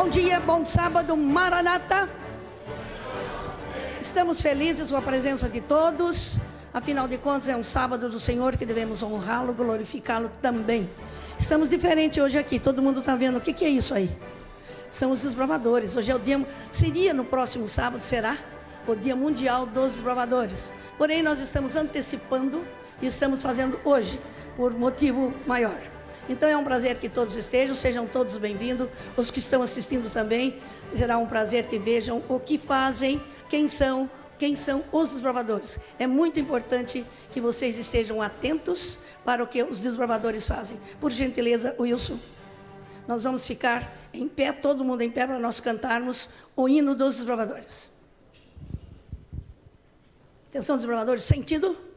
Bom dia, bom sábado, Maranata. Estamos felizes com a presença de todos. Afinal de contas, é um sábado do Senhor que devemos honrá-lo, glorificá-lo também. Estamos diferentes hoje aqui. Todo mundo está vendo o que é isso aí? São os desbravadores. Hoje é o dia, seria no próximo sábado, será? O Dia Mundial dos Desbravadores. Porém, nós estamos antecipando e estamos fazendo hoje, por motivo maior. Então é um prazer que todos estejam, sejam todos bem-vindos. Os que estão assistindo também, será um prazer que vejam o que fazem, quem são os desbravadores. É muito importante que vocês estejam atentos para o que os desbravadores fazem. Por gentileza, Wilson, nós vamos ficar em pé, todo mundo em pé, para nós cantarmos o hino dos desbravadores. Atenção, desbravadores, sentido?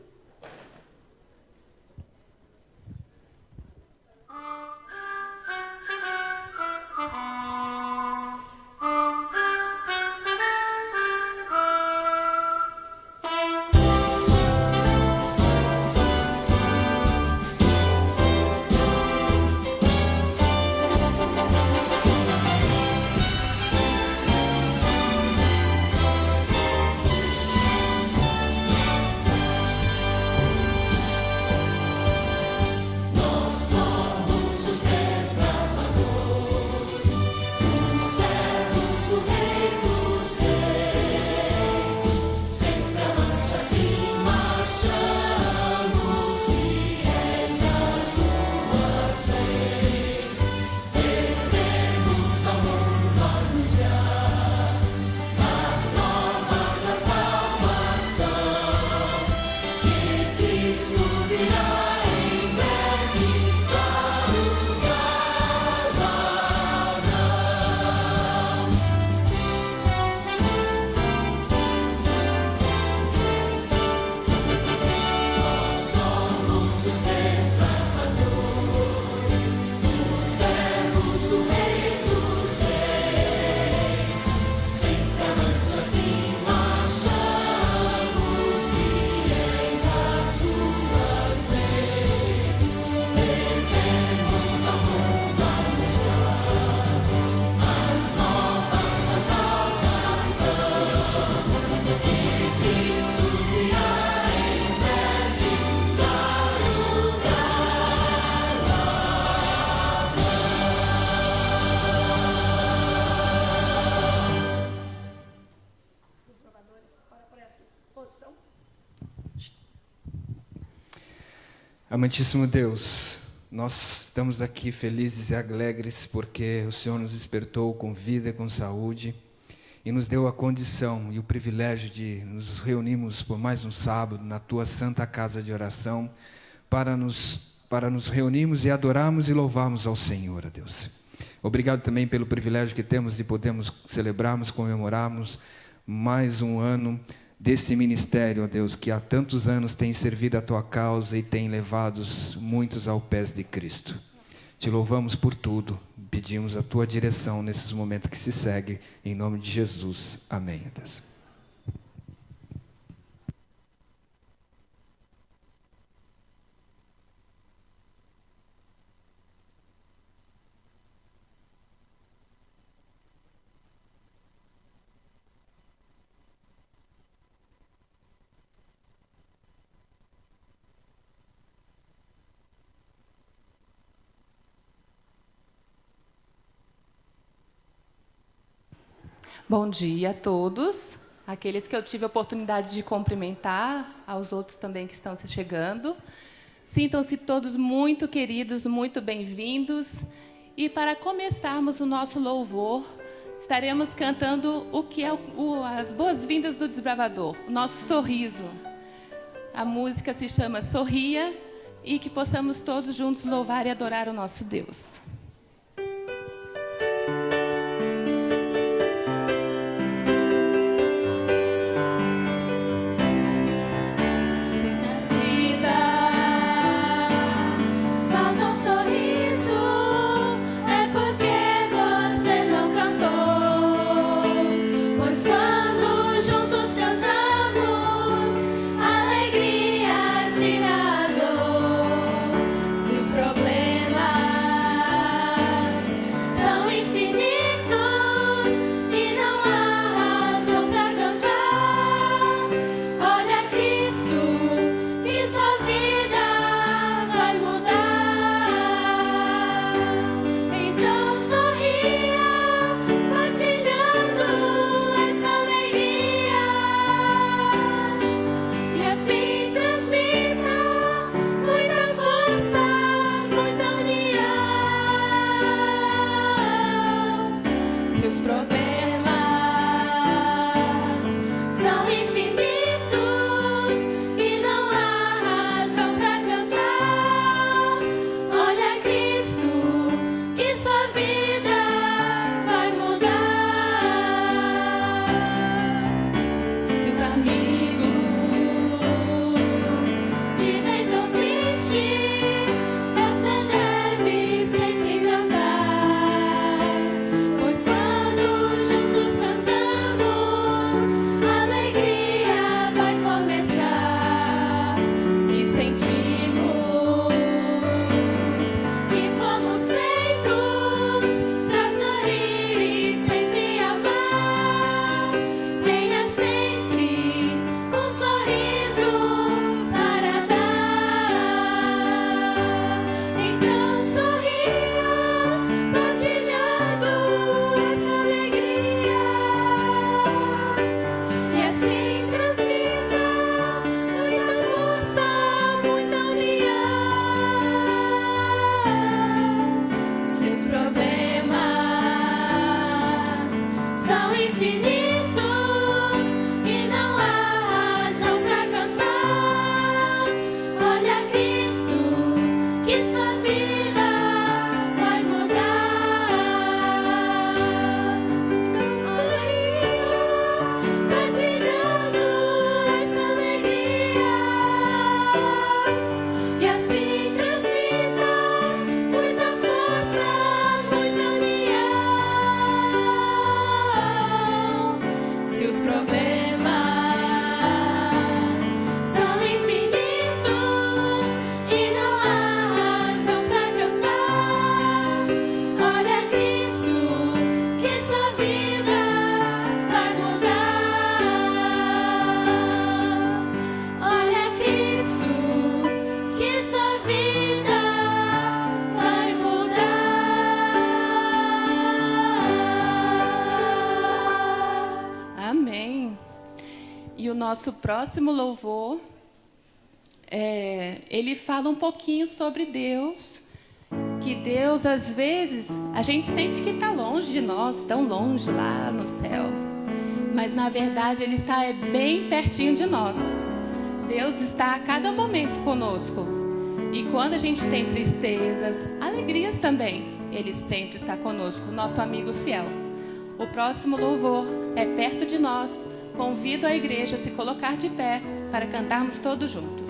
Amantíssimo Deus, nós estamos aqui felizes e alegres porque o Senhor nos despertou com vida e com saúde e nos deu a condição e o privilégio de nos reunirmos por mais um sábado na Tua Santa Casa de Oração para nos reunirmos e adorarmos e louvarmos ao Senhor, ó Deus. Obrigado também pelo privilégio que temos de podermos celebrarmos, comemorarmos mais um ano desse ministério, ó Deus, que há tantos anos tem servido a Tua causa e tem levado muitos aos pés de Cristo. Te louvamos por tudo, pedimos a Tua direção nesses momentos que se seguem, em nome de Jesus. Amém, ó Deus. Bom dia a todos, aqueles que eu tive a oportunidade de cumprimentar, aos outros também que estão se chegando. Sintam-se todos muito queridos, muito bem-vindos. E para começarmos o nosso louvor, estaremos cantando o que é as boas-vindas do desbravador, o nosso sorriso. A música se chama Sorria e que possamos todos juntos louvar e adorar o nosso Deus. Problemas nosso próximo louvor, ele fala um pouquinho sobre Deus, que Deus, às vezes, a gente sente que está longe de nós, tão longe lá no céu, mas na verdade Ele está bem pertinho de nós. Deus está a cada momento conosco, e quando a gente tem tristezas, alegrias também, Ele sempre está conosco, nosso amigo fiel. O próximo louvor é perto de nós. Convido a igreja a se colocar de pé para cantarmos todos juntos.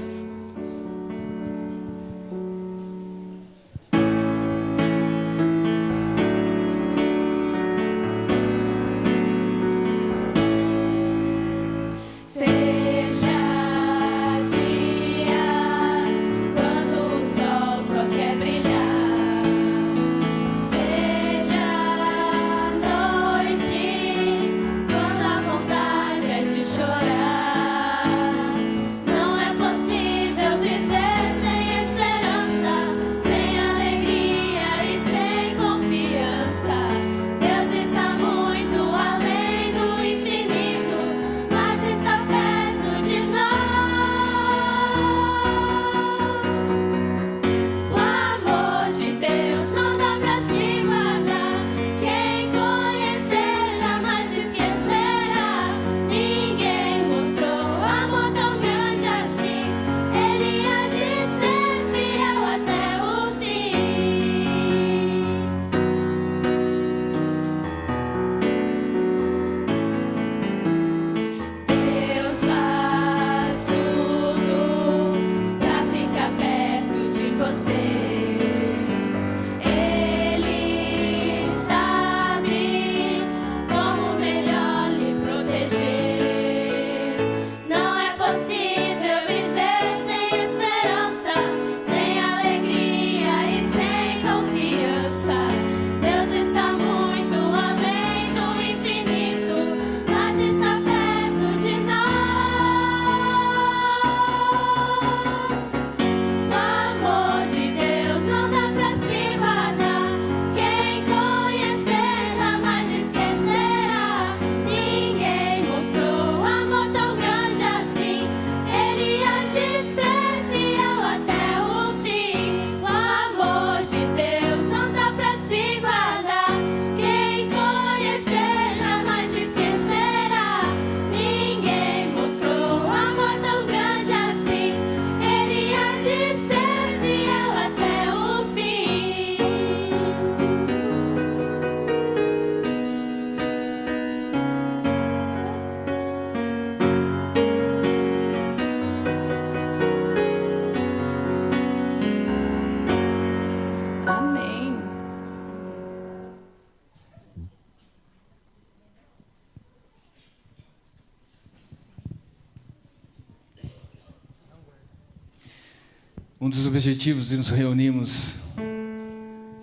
Um dos objetivos de nos reunirmos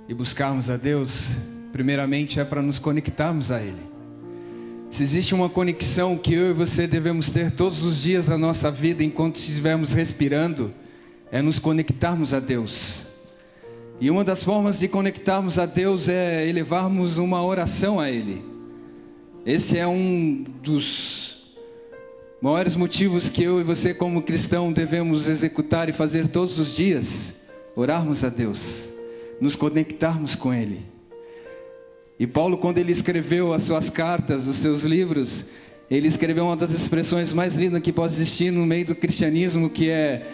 e buscarmos a Deus, primeiramente, é para nos conectarmos a Ele. Se existe uma conexão que eu e você devemos ter todos os dias da nossa vida, enquanto estivermos respirando, é nos conectarmos a Deus. E uma das formas de conectarmos a Deus é elevarmos uma oração a Ele. Esse é um dos maiores motivos que eu e você, como cristão, devemos executar e fazer todos os dias: orarmos a Deus, nos conectarmos com Ele. E Paulo, quando ele escreveu as suas cartas, os seus livros, ele escreveu uma das expressões mais lindas que pode existir no meio do cristianismo, que é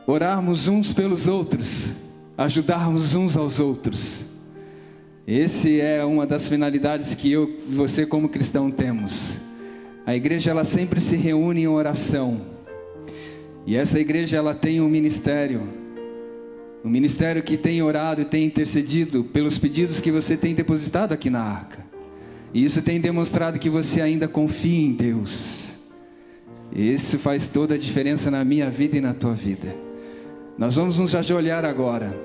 orarmos uns pelos outros, ajudarmos uns aos outros. Esse é uma das finalidades que eu e você, como cristão, temos. A igreja, ela sempre se reúne em oração. E essa igreja, ela tem um ministério que tem orado e tem intercedido pelos pedidos que você tem depositado aqui na arca. E isso tem demonstrado que você ainda confia em Deus. Isso faz toda a diferença na minha vida e na tua vida. Nós vamos nos ajoelhar agora,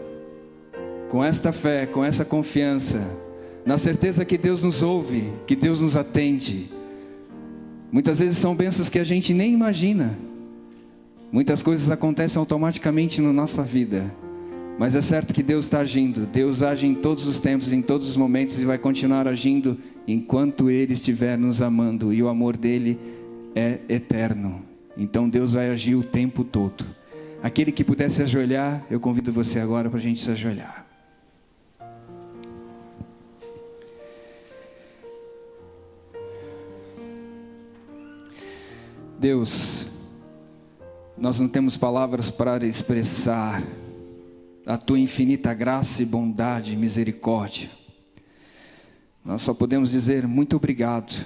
com esta fé, com essa confiança, na certeza que Deus nos ouve, que Deus nos atende. Muitas vezes são bênçãos que a gente nem imagina. Muitas coisas acontecem automaticamente na nossa vida. Mas é certo que Deus está agindo. Deus age em todos os tempos, em todos os momentos, e vai continuar agindo enquanto Ele estiver nos amando. E o amor dele é eterno. Então Deus vai agir o tempo todo. Aquele que puder se ajoelhar, eu convido você agora para a gente se ajoelhar. Deus, nós não temos palavras para expressar a tua infinita graça e bondade e misericórdia. Nós só podemos dizer muito obrigado.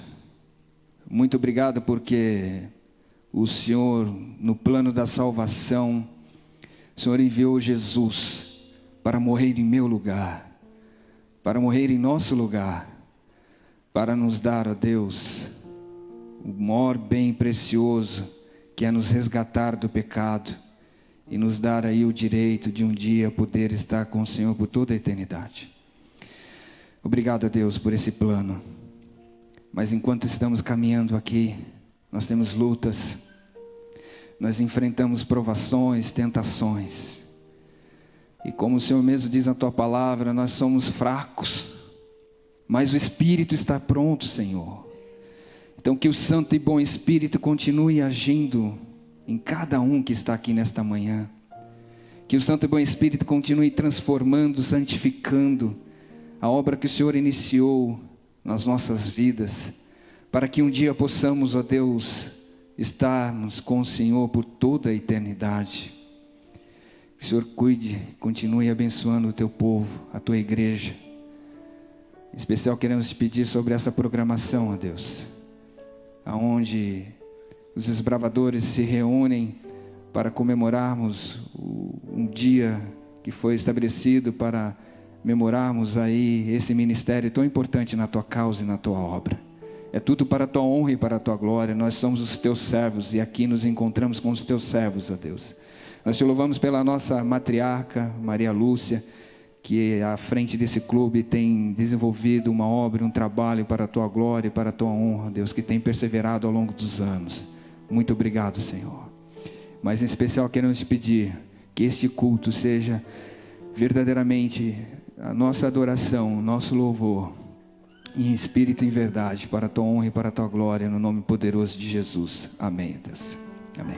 Muito obrigado porque o Senhor, no plano da salvação, o Senhor enviou Jesus para morrer em meu lugar, para morrer em nosso lugar, para nos dar, ó Deus, o maior bem precioso, que é nos resgatar do pecado e nos dar aí o direito de um dia poder estar com o Senhor por toda a eternidade. Obrigado a Deus por esse plano. Mas enquanto estamos caminhando aqui, nós temos lutas, nós enfrentamos provações, tentações. E como o Senhor mesmo diz na tua palavra, nós somos fracos, mas o Espírito está pronto, Senhor. Então que o Santo e Bom Espírito continue agindo em cada um que está aqui nesta manhã. Que o Santo e Bom Espírito continue transformando, santificando a obra que o Senhor iniciou nas nossas vidas, para que um dia possamos, ó Deus, estarmos com o Senhor por toda a eternidade. Que o Senhor cuide, continue abençoando o teu povo, a tua igreja. Em especial queremos te pedir sobre essa programação, ó Deus, aonde os desbravadores se reúnem para comemorarmos um dia que foi estabelecido para memorarmos aí esse ministério tão importante na tua causa e na tua obra. É tudo para a tua honra e para a tua glória. Nós somos os teus servos e aqui nos encontramos com os teus servos, ó Deus. Nós te louvamos pela nossa matriarca, Maria Lúcia, que à frente desse clube tem desenvolvido uma obra, um trabalho para a tua glória e para a tua honra, Deus, que tem perseverado ao longo dos anos. Muito obrigado, Senhor. Mas em especial queremos te pedir que este culto seja verdadeiramente a nossa adoração, o nosso louvor, em espírito e em verdade, para a tua honra e para a tua glória, no nome poderoso de Jesus. Amém, Deus. Amém.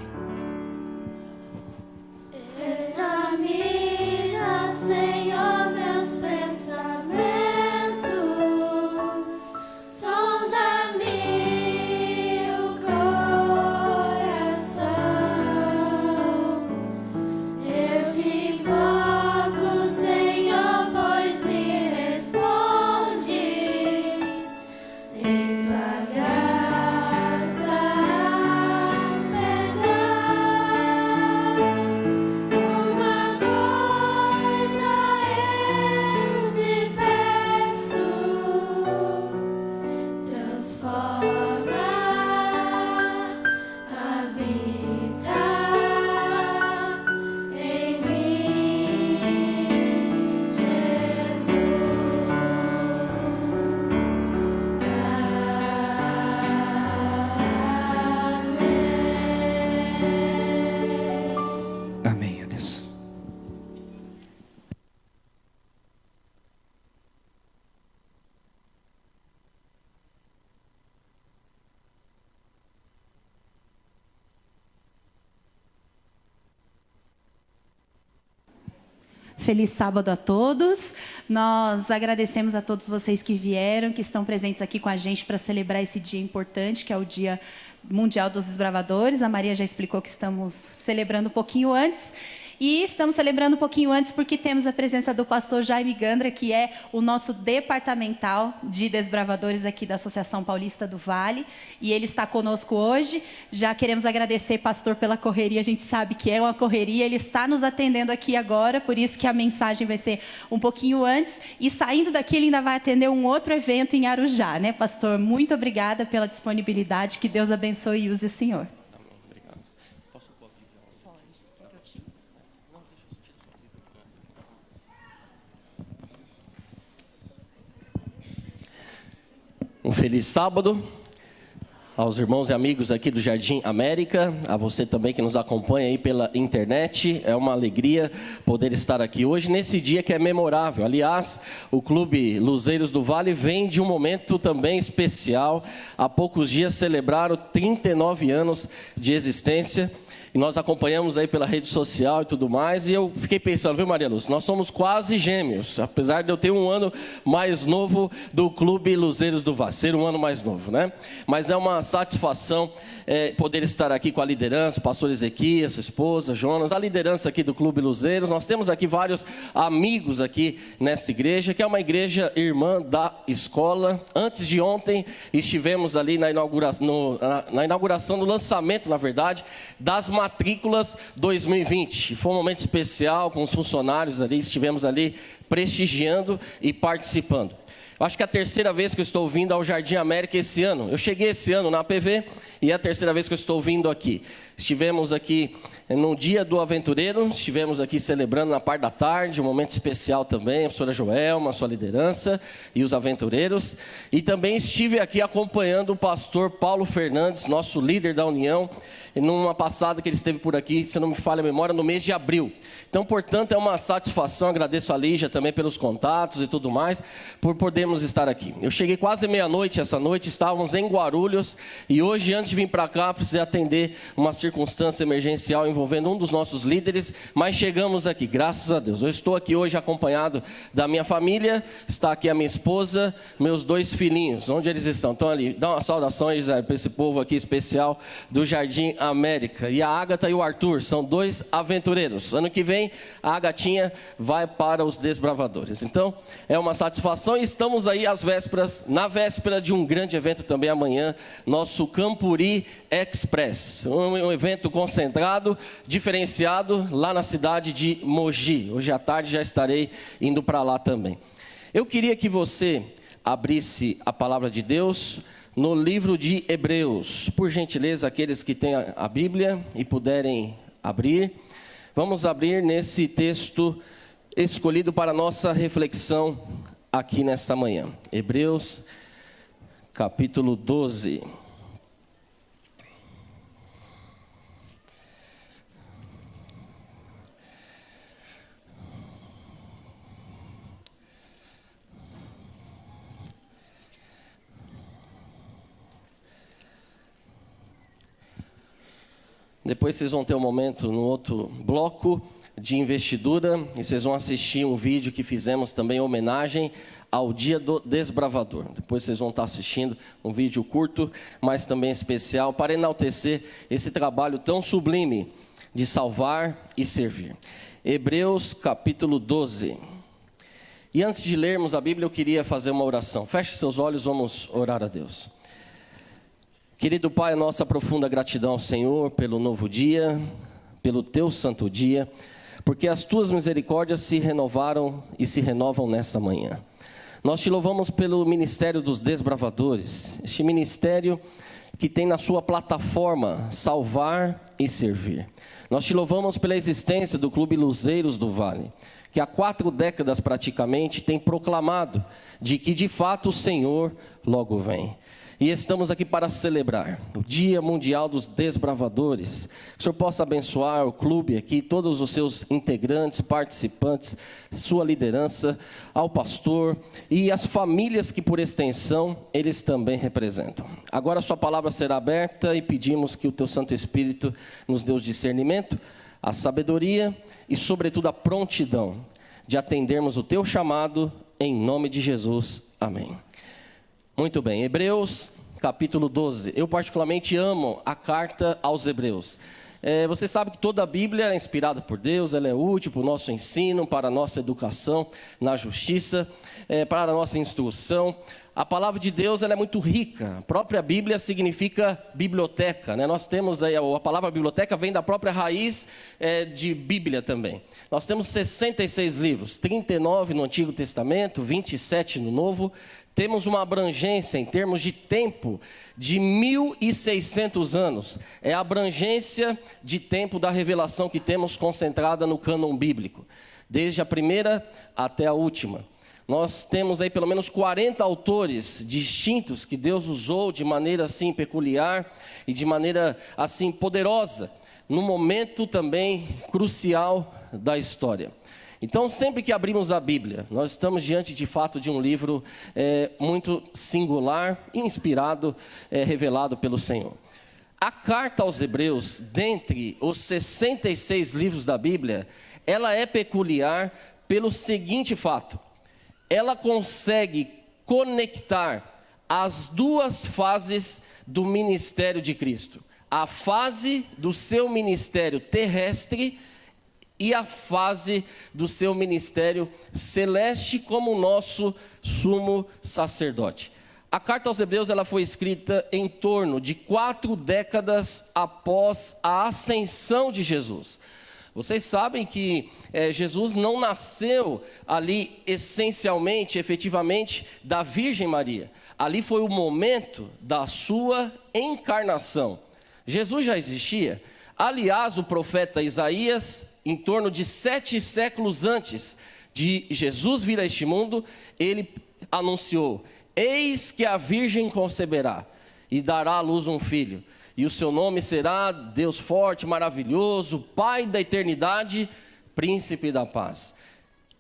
Examina, Senhor, meus pensamentos, sonda-me o coração. Eu te invoco, Senhor, pois me respondes, em tua graça me dá. Uma coisa eu te peço, transforma, habita em mim, Jesus. Amém. Amém, Deus. Feliz sábado a todos. Nós agradecemos a todos vocês que vieram, que estão presentes aqui com a gente para celebrar esse dia importante, que é o Dia Mundial dos Desbravadores. A Maria já explicou que estamos celebrando um pouquinho antes. E estamos celebrando um pouquinho antes porque temos a presença do pastor Jaime Gandra, que é o nosso departamental de desbravadores aqui da Associação Paulista do Vale. E ele está conosco hoje. Já queremos agradecer, pastor, pela correria. A gente sabe que é uma correria. Ele está nos atendendo aqui agora, por isso que a mensagem vai ser um pouquinho antes. E saindo daqui, ele ainda vai atender um outro evento em Arujá, né, pastor? Muito obrigada pela disponibilidade. Que Deus abençoe e use o senhor. Um feliz sábado aos irmãos e amigos aqui do Jardim América, a você também que nos acompanha aí pela internet. É uma alegria poder estar aqui hoje, nesse dia que é memorável. Aliás, o Clube Luzeiros do Vale vem de um momento também especial. Há poucos dias celebraram 39 anos de existência. E nós acompanhamos aí pela rede social e tudo mais, e eu fiquei pensando, viu, Maria Lúcia, nós somos quase gêmeos, apesar de eu ter um ano mais novo do Clube Luzeiros do Vale, ser um ano mais novo, né? Mas é uma satisfação poder estar aqui com a liderança, o pastor Ezequias, sua esposa, Jonas, a liderança aqui do Clube Luzeiros. Nós temos aqui vários amigos aqui nesta igreja, que é uma igreja irmã da escola. Antes de ontem, estivemos ali na inauguração, no lançamento, na verdade, das matrículas 2020. Foi um momento especial com os funcionários ali, estivemos ali prestigiando e participando. Eu acho que é a terceira vez que eu estou vindo ao Jardim América esse ano. Eu cheguei esse ano na APV e é a terceira vez que eu estou vindo aqui. Estivemos aqui no dia do aventureiro, estivemos aqui celebrando na parte da tarde, um momento especial também, a professora Joelma, sua liderança e os aventureiros. E também estive aqui acompanhando o pastor Paulo Fernandes, nosso líder da União, numa passada que ele esteve por aqui, se não me falha a memória, no mês de abril. Então, portanto, é uma satisfação, agradeço a Lígia também pelos contatos e tudo mais, por podermos estar aqui. Eu cheguei quase meia-noite essa noite, estávamos em Guarulhos, e hoje, antes de vir para cá, precisei atender uma circunstância emergencial envolvendo um dos nossos líderes, mas chegamos aqui, graças a Deus. Eu estou aqui hoje acompanhado da minha família, está aqui a minha esposa, meus 2 filhinhos. Onde eles estão? Estão ali. Dá uma saudação, Israel, para esse povo aqui especial do Jardim América. E a Ágata e o Arthur são 2 aventureiros. Ano que vem, a Agatinha vai para os desbravadores. Então, é uma satisfação, e estamos aí às vésperas, na véspera de um grande evento também amanhã, nosso Campuri Express. Um evento concentrado, diferenciado, lá na cidade de Mogi. Hoje à tarde já estarei indo para lá também. Eu queria que você abrisse a palavra de Deus no livro de Hebreus. Por gentileza, aqueles que têm a Bíblia e puderem abrir. Vamos abrir nesse texto escolhido para a nossa reflexão aqui nesta manhã. Hebreus, capítulo 12. Depois vocês vão ter um momento no outro bloco de investidura e vocês vão assistir um vídeo que fizemos também em homenagem ao Dia do Desbravador. Depois vocês vão estar assistindo um vídeo curto, mas também especial, para enaltecer esse trabalho tão sublime de salvar e servir. Hebreus capítulo 12. E antes de lermos a Bíblia, eu queria fazer uma oração. Feche seus olhos, vamos orar a Deus. Querido Pai, a nossa profunda gratidão ao Senhor pelo novo dia, pelo Teu santo dia, porque as Tuas misericórdias se renovaram e se renovam nesta manhã. Nós Te louvamos pelo ministério dos desbravadores, este ministério que tem na sua plataforma salvar e servir. Nós Te louvamos pela existência do Clube Luzeiros do Vale, que há 4 décadas praticamente tem proclamado de que de fato o Senhor logo vem. E estamos aqui para celebrar o Dia Mundial dos Desbravadores. Que o Senhor possa abençoar o clube aqui, todos os seus integrantes, participantes, sua liderança, ao pastor e as famílias que por extensão eles também representam. Agora a sua palavra será aberta e pedimos que o Teu Santo Espírito nos dê o discernimento, a sabedoria e sobretudo a prontidão de atendermos o Teu chamado em nome de Jesus. Amém. Muito bem, Hebreus capítulo 12. Eu particularmente amo a carta aos Hebreus. Você sabe que toda a Bíblia é inspirada por Deus, ela é útil para o nosso ensino, para a nossa educação na justiça, para a nossa instrução. A palavra de Deus ela é muito rica. A própria Bíblia significa biblioteca, né? Nós temos aí, a palavra biblioteca vem da própria raiz de Bíblia também. Nós temos 66 livros, 39 no Antigo Testamento, 27 no Novo. Temos uma abrangência em termos de tempo de 1.600 anos. É a abrangência de tempo da revelação que temos concentrada no cânon bíblico, desde a primeira até a última. Nós temos aí pelo menos 40 autores distintos que Deus usou de maneira assim peculiar e de maneira assim poderosa, num momento também crucial da história. Então, sempre que abrimos a Bíblia, nós estamos diante de fato de um livro muito singular, inspirado, revelado pelo Senhor. A carta aos Hebreus, dentre os 66 livros da Bíblia, ela é peculiar pelo seguinte fato: ela consegue conectar as duas fases do ministério de Cristo. A fase do seu ministério terrestre e a fase do seu ministério celeste como nosso sumo sacerdote. A carta aos Hebreus ela foi escrita em torno de 4 décadas após a ascensão de Jesus. Vocês sabem que Jesus não nasceu ali essencialmente, efetivamente, da Virgem Maria. Ali foi o momento da sua encarnação. Jesus já existia. Aliás, o profeta Isaías, em torno de 7 séculos antes de Jesus vir a este mundo, ele anunciou: eis que a Virgem conceberá e dará à luz um filho, e o seu nome será Deus forte, maravilhoso, Pai da eternidade, Príncipe da paz.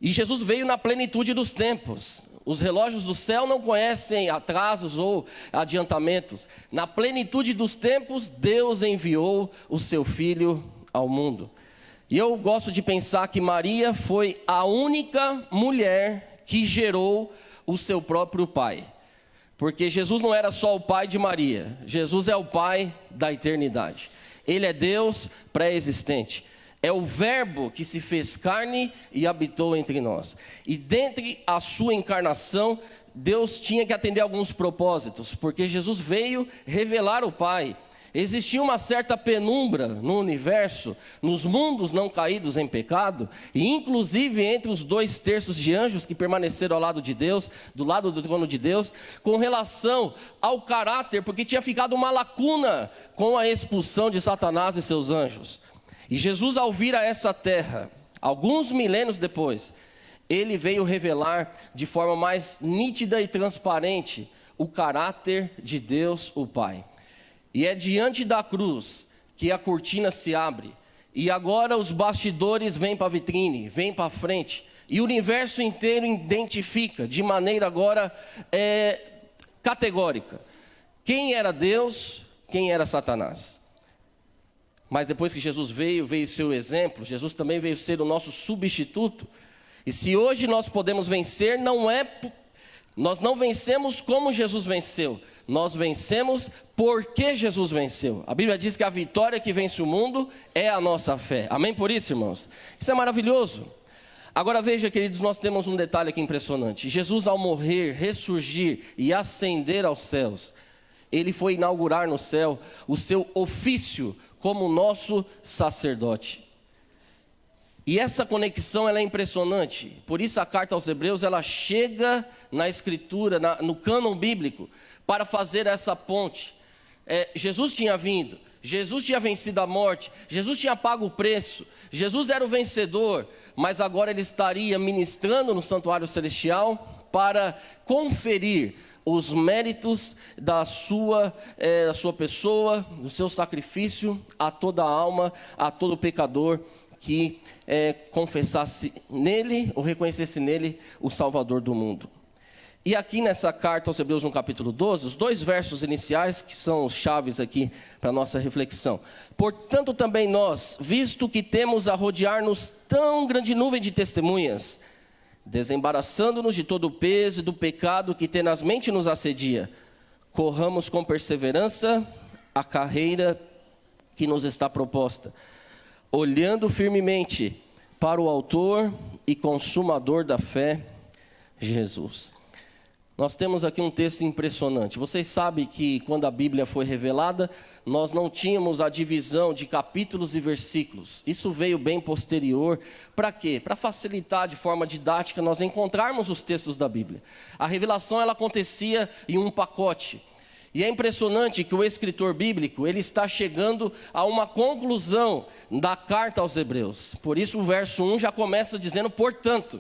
E Jesus veio na plenitude dos tempos. Os relógios do céu não conhecem atrasos ou adiantamentos. Na plenitude dos tempos, Deus enviou o seu Filho ao mundo. E eu gosto de pensar que Maria foi a única mulher que gerou o seu próprio pai. Porque Jesus não era só o pai de Maria, Jesus é o pai da eternidade. Ele é Deus pré-existente. É o verbo que se fez carne e habitou entre nós. E dentre a sua encarnação, Deus tinha que atender alguns propósitos, porque Jesus veio revelar o Pai. Existia uma certa penumbra no universo, nos mundos não caídos em pecado, e inclusive entre os 2/3 de anjos que permaneceram ao lado de Deus, do lado do trono de Deus, com relação ao caráter, porque tinha ficado uma lacuna com a expulsão de Satanás e seus anjos. E Jesus, ao vir a essa terra, alguns milênios depois, ele veio revelar de forma mais nítida e transparente o caráter de Deus, o Pai. E é diante da cruz que a cortina se abre, e agora os bastidores vêm para a vitrine, vêm para a frente, e o universo inteiro identifica de maneira agora categórica quem era Deus, quem era Satanás. Mas depois que Jesus veio seu exemplo, Jesus também veio ser o nosso substituto. E se hoje nós podemos vencer, nós não vencemos como Jesus venceu, nós vencemos porque Jesus venceu. A Bíblia diz que a vitória que vence o mundo é a nossa fé. Amém por isso, irmãos? Isso é maravilhoso. Agora veja, queridos, nós temos um detalhe aqui impressionante. Jesus, ao morrer, ressurgir e ascender aos céus, ele foi inaugurar no céu o seu ofício como nosso sacerdote. E essa conexão ela é impressionante. Por isso a carta aos Hebreus ela chega na escritura, no cânon bíblico, para fazer essa ponte. Jesus tinha vindo, Jesus tinha vencido a morte, Jesus tinha pago o preço, Jesus era o vencedor, mas agora ele estaria ministrando no santuário celestial para conferir os méritos da sua pessoa, do seu sacrifício a toda alma, a todo pecador que confessasse nele ou reconhecesse nele o Salvador do mundo. E aqui nessa carta aos Hebreus, no capítulo 12, os 2 versos iniciais, que são os chaves aqui para a nossa reflexão. Portanto também nós, visto que temos a rodear-nos tão grande nuvem de testemunhas, desembaraçando-nos de todo o peso e do pecado que tenazmente nos assedia, corramos com perseverança a carreira que nos está proposta, olhando firmemente para o autor e consumador da fé, Jesus. Nós temos aqui um texto impressionante. Vocês sabem que quando a Bíblia foi revelada, nós não tínhamos a divisão de capítulos e versículos. Isso veio bem posterior. Para quê? Para facilitar de forma didática nós encontrarmos os textos da Bíblia. A revelação ela acontecia em um pacote. E é impressionante que o escritor bíblico, ele está chegando a uma conclusão da carta aos Hebreus. Por isso o verso 1 já começa dizendo, portanto.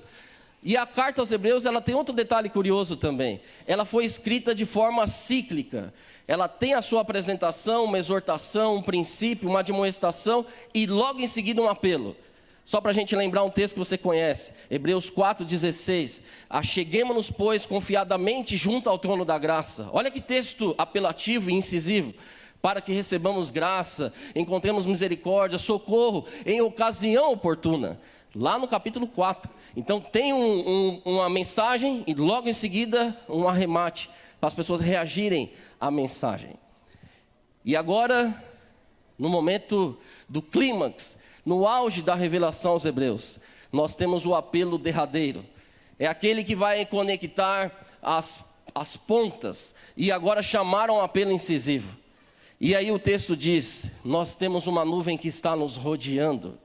E a carta aos Hebreus, ela tem outro detalhe curioso também. Ela foi escrita de forma cíclica. Ela tem a sua apresentação, uma exortação, um princípio, uma admoestação e logo em seguida um apelo. Só para a gente lembrar um texto que você conhece, Hebreus 4,16. Acheguemo-nos, pois, confiadamente junto ao trono da graça. Olha que texto apelativo e incisivo. Para que recebamos graça, encontremos misericórdia, socorro em ocasião oportuna. Lá no capítulo 4. Então tem uma mensagem e logo em seguida um arremate, para as pessoas reagirem à mensagem. E agora, no momento do clímax, no auge da revelação aos Hebreus, nós temos o apelo derradeiro. É aquele que vai conectar as pontas. E agora chamaram um apelo incisivo. E aí o texto diz, nós temos uma nuvem que está nos rodeando.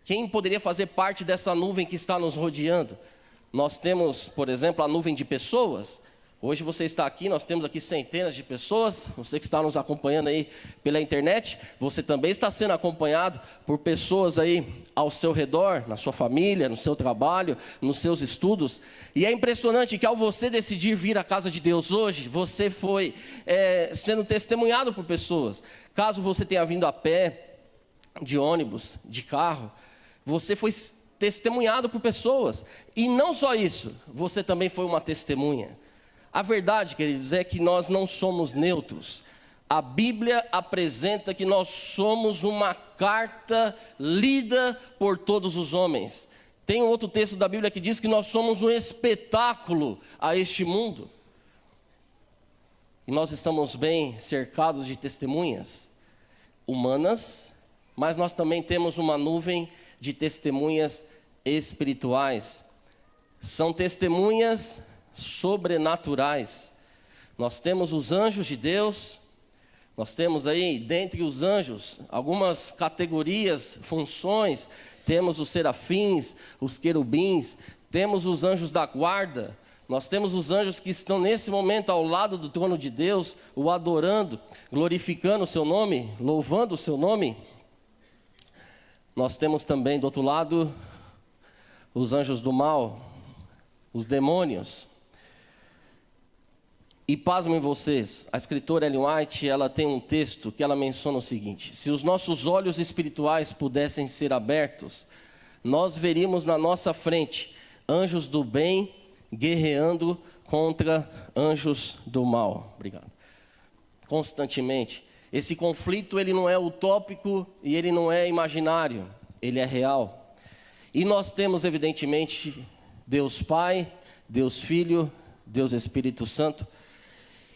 Quem poderia fazer parte dessa nuvem que está nos rodeando? Nós temos, por exemplo, a nuvem de pessoas. Hoje você está aqui, nós temos aqui centenas de pessoas. Você que está nos acompanhando aí pela internet, você também está sendo acompanhado por pessoas aí ao seu redor, na sua família, no seu trabalho, nos seus estudos. E é impressionante que ao você decidir vir à casa de Deus hoje, você foi sendo testemunhado por pessoas. Caso você tenha vindo a pé, de ônibus, de carro, você foi testemunhado por pessoas. E não só isso, você também foi uma testemunha. A verdade, queridos, é que nós não somos neutros. A Bíblia apresenta que nós somos uma carta lida por todos os homens. Tem um outro texto da Bíblia que diz que nós somos um espetáculo a este mundo. E nós estamos bem cercados de testemunhas humanas, mas nós também temos uma nuvem de testemunhas espirituais. São testemunhas sobrenaturais. Nós temos os anjos de Deus, nós temos aí, dentre os anjos, algumas categorias, funções. Temos os serafins, os querubins, temos os anjos da guarda. Nós temos os anjos que estão nesse momento ao lado do trono de Deus, o adorando, glorificando o seu nome, louvando o seu nome. Nós temos também do outro lado os anjos do mal, os demônios. E pasmem vocês, a escritora Ellen White, ela tem um texto que ela menciona o seguinte: se os nossos olhos espirituais pudessem ser abertos, nós veríamos na nossa frente anjos do bem guerreando contra anjos do mal. Obrigado. Constantemente. Esse conflito, ele não é utópico e ele não é imaginário, ele é real. E nós temos, evidentemente, Deus Pai, Deus Filho, Deus Espírito Santo,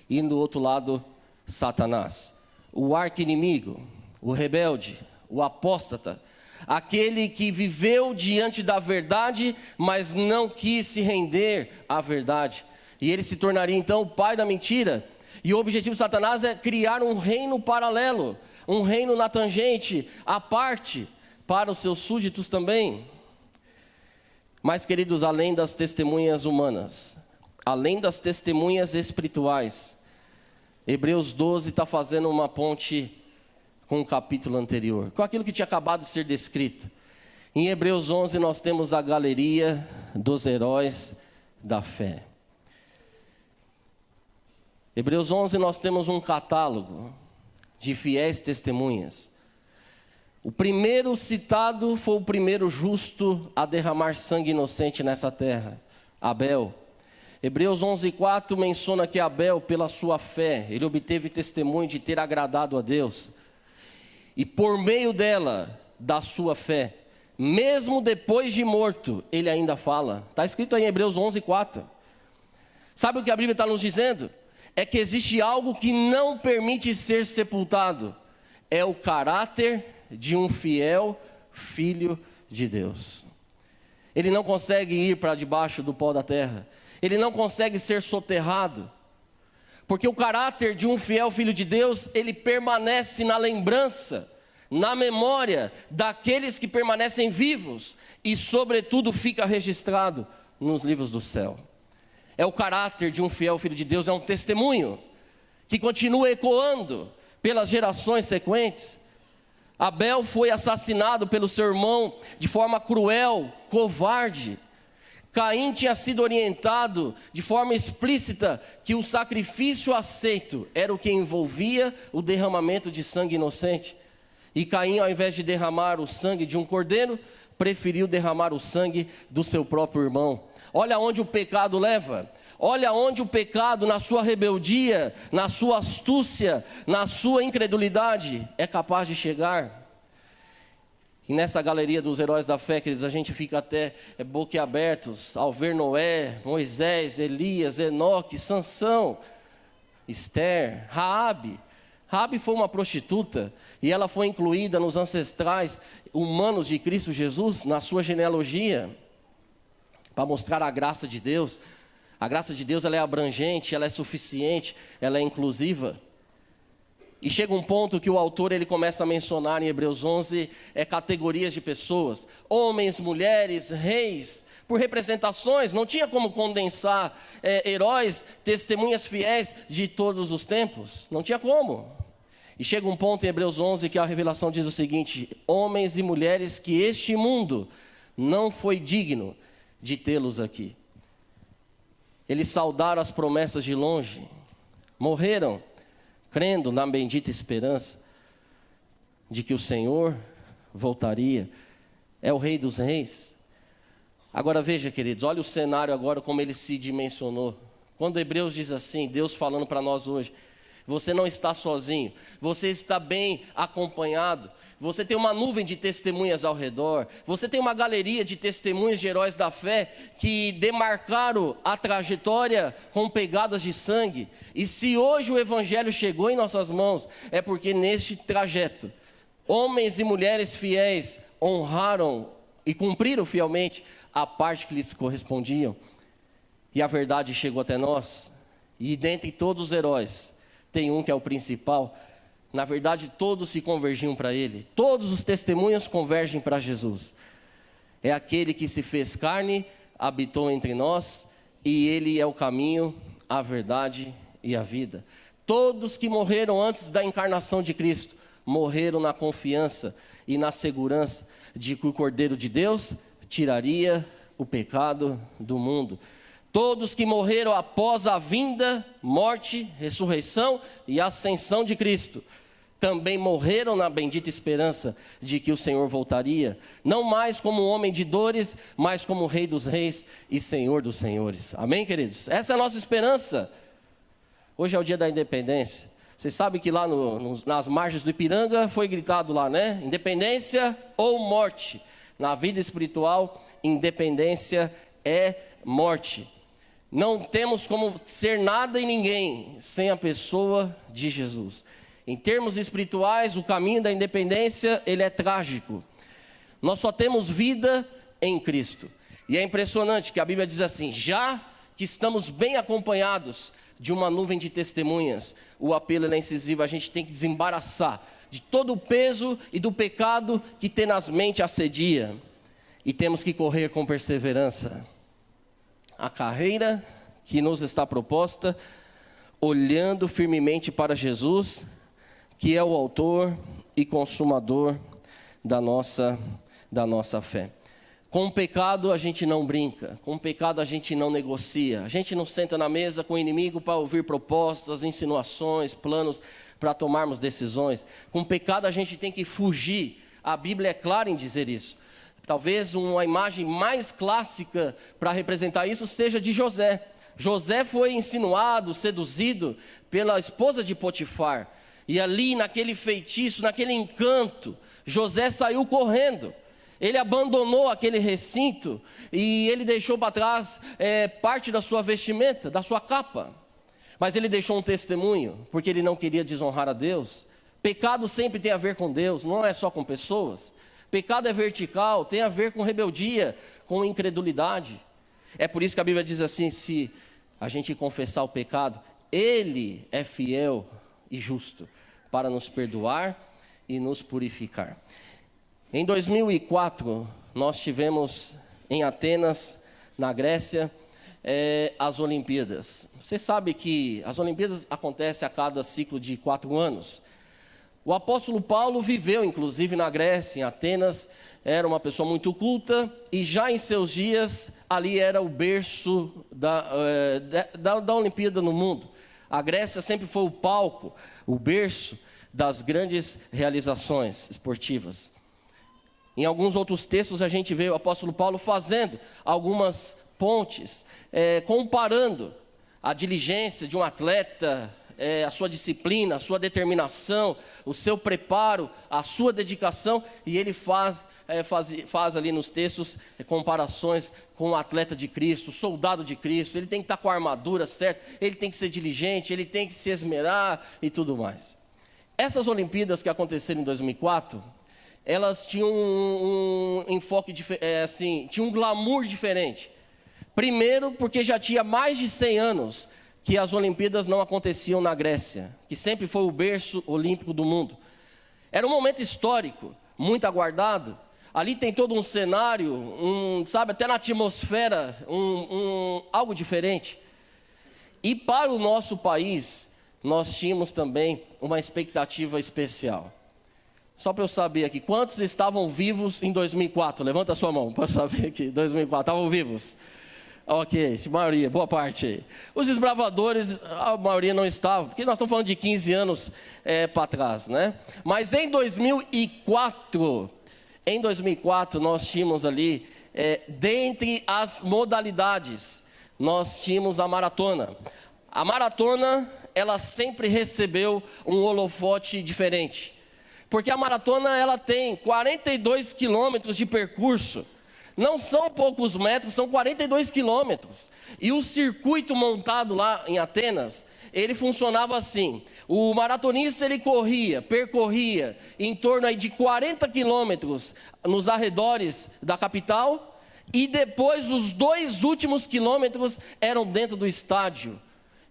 e do outro lado, Satanás, o arqui-inimigo, o rebelde, o apóstata, aquele que viveu diante da verdade, mas não quis se render à verdade. E ele se tornaria então o pai da mentira. E o objetivo de Satanás é criar um reino paralelo, um reino na tangente, à parte, para os seus súditos também. Mas, queridos, além das testemunhas humanas, além das testemunhas espirituais, Hebreus 12 está fazendo uma ponte com o capítulo anterior, com aquilo que tinha acabado de ser descrito. Em Hebreus 11 nós temos a galeria dos heróis da fé. Hebreus 11 nós temos um catálogo de fiéis testemunhas. O primeiro citado foi o primeiro justo a derramar sangue inocente nessa terra, Abel. Hebreus 11:4 menciona que Abel, pela sua fé, ele obteve testemunho de ter agradado a Deus. E por meio dela, da sua fé, mesmo depois de morto, ele ainda fala. Está escrito aí em Hebreus 11:4. Sabe o que a Bíblia está nos dizendo? É que existe algo que não permite ser sepultado. É o caráter de um fiel filho de Deus. Ele não consegue ir para debaixo do pó da terra. Ele não consegue ser soterrado. Porque o caráter de um fiel filho de Deus, ele permanece na lembrança, na memória daqueles que permanecem vivos. E sobretudo fica registrado nos livros do céu. É o caráter de um fiel filho de Deus, é um testemunho que continua ecoando pelas gerações sequentes. Abel foi assassinado pelo seu irmão de forma cruel, covarde. Caim tinha sido orientado de forma explícita que o sacrifício aceito era o que envolvia o derramamento de sangue inocente. E Caim, ao invés de derramar o sangue de um cordeiro, preferiu derramar o sangue do seu próprio irmão. Olha onde o pecado leva. Olha onde o pecado, na sua rebeldia, na sua astúcia, na sua incredulidade, é capaz de chegar. E nessa galeria dos heróis da fé, queridos, a gente fica até boquiabertos ao ver Noé, Moisés, Elias, Enoque, Sansão, Esther, Raabe. Raabe foi uma prostituta e ela foi incluída nos ancestrais humanos de Cristo Jesus, na sua genealogia, para mostrar a graça de Deus. A graça de Deus, ela é abrangente, ela é suficiente, ela é inclusiva. E chega um ponto que o autor ele começa a mencionar em Hebreus 11 categorias de pessoas, homens, mulheres, reis, por representações. Não tinha como condensar heróis, testemunhas fiéis de todos os tempos, não tinha como. E chega um ponto em Hebreus 11 que a revelação diz o seguinte: homens e mulheres que este mundo não foi digno de tê-los aqui. Eles saudaram as promessas de longe, morreram crendo na bendita esperança de que o Senhor voltaria, é o Rei dos Reis. Agora veja, queridos, olha o cenário agora como ele se dimensionou. Quando Hebreus diz assim, Deus falando para nós hoje, você não está sozinho, você está bem acompanhado, você tem uma nuvem de testemunhas ao redor, você tem uma galeria de testemunhas de heróis da fé que demarcaram a trajetória com pegadas de sangue. E se hoje o Evangelho chegou em nossas mãos, é porque neste trajeto, homens e mulheres fiéis honraram e cumpriram fielmente a parte que lhes correspondiam. E a verdade chegou até nós, e dentre todos os heróis, tem um que é o principal. Na verdade, todos se convergiam para ele. Todos os testemunhos convergem para Jesus. É aquele que se fez carne, habitou entre nós, e ele é o caminho, a verdade e a vida. Todos que morreram antes da encarnação de Cristo, morreram na confiança e na segurança de que o Cordeiro de Deus tiraria o pecado do mundo. Todos que morreram após a vinda, morte, ressurreição e ascensão de Cristo, também morreram na bendita esperança de que o Senhor voltaria, não mais como homem de dores, mas como Rei dos Reis e Senhor dos Senhores. Amém, queridos? Essa é a nossa esperança. Hoje é o dia da independência. Vocês sabem que lá nas margens do Ipiranga foi gritado lá, né? Independência ou morte. Na vida espiritual, independência é morte. Não temos como ser nada e ninguém sem a pessoa de Jesus. Em termos espirituais, o caminho da independência, ele é trágico. Nós só temos vida em Cristo. E é impressionante que a Bíblia diz assim, já que estamos bem acompanhados de uma nuvem de testemunhas, o apelo é incisivo, a gente tem que desembaraçar de todo o peso e do pecado que tenazmente assedia. E temos que correr com perseverança a carreira que nos está proposta, olhando firmemente para Jesus, que é o autor e consumador da nossa fé. Com o pecado a gente não brinca, com o pecado a gente não negocia, a gente não senta na mesa com o inimigo para ouvir propostas, insinuações, planos para tomarmos decisões. Com o pecado a gente tem que fugir, a Bíblia é clara em dizer isso. Talvez uma imagem mais clássica para representar isso seja de José. José foi insinuado, seduzido pela esposa de Potifar. E ali naquele feitiço, naquele encanto, José saiu correndo. Ele abandonou aquele recinto e ele deixou para trás parte da sua vestimenta, da sua capa. Mas ele deixou um testemunho, porque ele não queria desonrar a Deus. Pecado sempre tem a ver com Deus, não é só com pessoas. Pecado é vertical, tem a ver com rebeldia, com incredulidade. É por isso que a Bíblia diz assim, se a gente confessar o pecado, Ele é fiel e justo para nos perdoar e nos purificar. Em 2004, nós tivemos em Atenas, na Grécia, as Olimpíadas. Você sabe que as Olimpíadas acontecem a cada ciclo de 4 anos. O apóstolo Paulo viveu, inclusive, na Grécia, em Atenas, era uma pessoa muito culta, e já em seus dias, ali era o berço da Olimpíada no mundo. A Grécia sempre foi o palco, o berço das grandes realizações esportivas. Em alguns outros textos a gente vê o apóstolo Paulo fazendo algumas pontes, comparando a diligência de um atleta, a sua disciplina, a sua determinação, o seu preparo, a sua dedicação, e ele faz ali nos textos comparações com o atleta de Cristo, o soldado de Cristo. Ele tem que estar com a armadura certa, ele tem que ser diligente, ele tem que se esmerar e tudo mais. Essas Olimpíadas que aconteceram em 2004, elas tinham um enfoque, tinham um glamour diferente. Primeiro, porque já tinha mais de 100 anos que as Olimpíadas não aconteciam na Grécia, que sempre foi o berço olímpico do mundo. Era um momento histórico, muito aguardado. Ali tem todo um cenário, até na atmosfera, algo diferente. E para o nosso país, nós tínhamos também uma expectativa especial. Só para eu saber aqui, quantos estavam vivos em 2004? Levanta a sua mão para eu saber aqui, 2004, estavam vivos? Ok, maioria, boa parte aí. Os desbravadores, a maioria não estava, porque nós estamos falando de 15 anos para trás, né? Mas em 2004, nós tínhamos ali, dentre as modalidades, nós tínhamos a maratona. A maratona, ela sempre recebeu um holofote diferente. Porque a maratona, ela tem 42 quilômetros de percurso. Não são poucos metros, são 42 quilômetros. E o circuito montado lá em Atenas, ele funcionava assim. O maratonista, ele percorria em torno aí de 40 quilômetros nos arredores da capital. E depois os 2 últimos quilômetros eram dentro do estádio.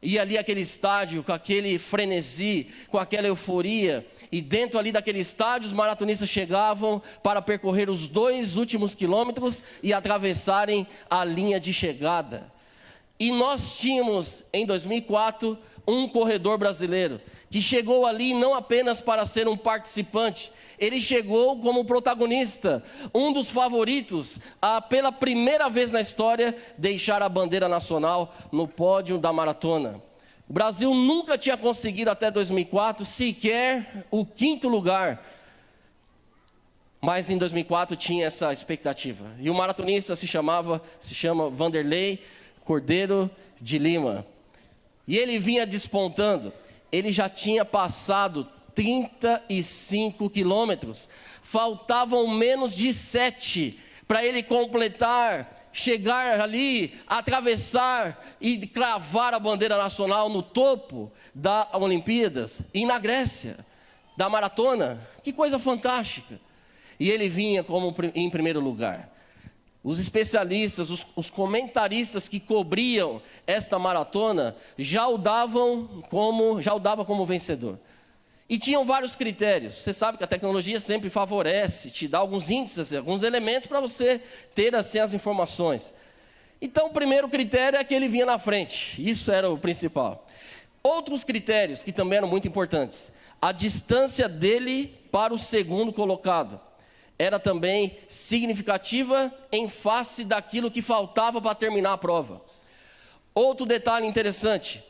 E ali aquele estádio, com aquele frenesi, com aquela euforia. E dentro ali daquele estádio, os maratonistas chegavam para percorrer os 2 últimos quilômetros e atravessarem a linha de chegada. E nós tínhamos, em 2004, um corredor brasileiro, que chegou ali não apenas para ser um participante, ele chegou como protagonista, um dos favoritos, a pela primeira vez na história, deixar a bandeira nacional no pódio da maratona. O Brasil nunca tinha conseguido até 2004 sequer o 5º lugar. Mas em 2004 tinha essa expectativa. E o maratonista se chama Vanderlei Cordeiro de Lima. E ele vinha despontando. Ele já tinha passado 35 quilômetros. Faltavam menos de 7 para ele completar, chegar ali, atravessar e cravar a bandeira nacional no topo das Olimpíadas e na Grécia, da maratona. Que coisa fantástica! E ele vinha em primeiro lugar. Os especialistas, os comentaristas que cobriam esta maratona já o davam como vencedor. E tinham vários critérios. Você sabe que a tecnologia sempre favorece, te dá alguns índices, alguns elementos para você ter assim as informações. Então, o primeiro critério é que ele vinha na frente. Isso era o principal. Outros critérios que também eram muito importantes. A distância dele para o segundo colocado era também significativa em face daquilo que faltava para terminar a prova. Outro detalhe interessante.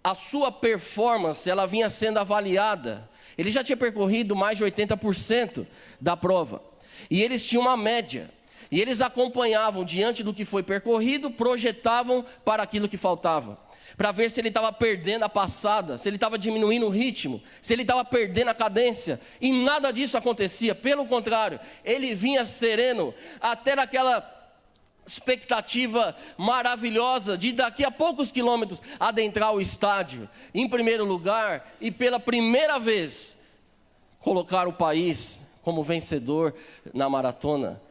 A sua performance, ela vinha sendo avaliada. Ele já tinha percorrido mais de 80% da prova. E eles tinham uma média. E eles acompanhavam diante do que foi percorrido, projetavam para aquilo que faltava. Para ver se ele estava perdendo a passada, se ele estava diminuindo o ritmo, se ele estava perdendo a cadência. E nada disso acontecia. Pelo contrário, ele vinha sereno até naquela expectativa maravilhosa de daqui a poucos quilômetros adentrar o estádio em primeiro lugar e pela primeira vez colocar o país como vencedor na maratona.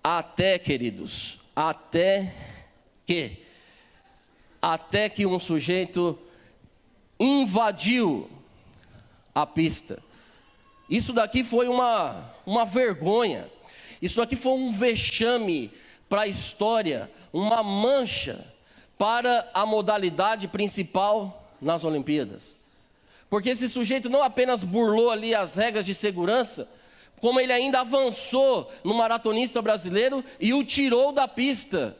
Até, queridos, até que um sujeito invadiu a pista. Isso daqui foi uma vergonha. Isso aqui foi um vexame para a história, uma mancha para a modalidade principal nas Olimpíadas. Porque esse sujeito não apenas burlou ali as regras de segurança, como ele ainda avançou no maratonista brasileiro e o tirou da pista.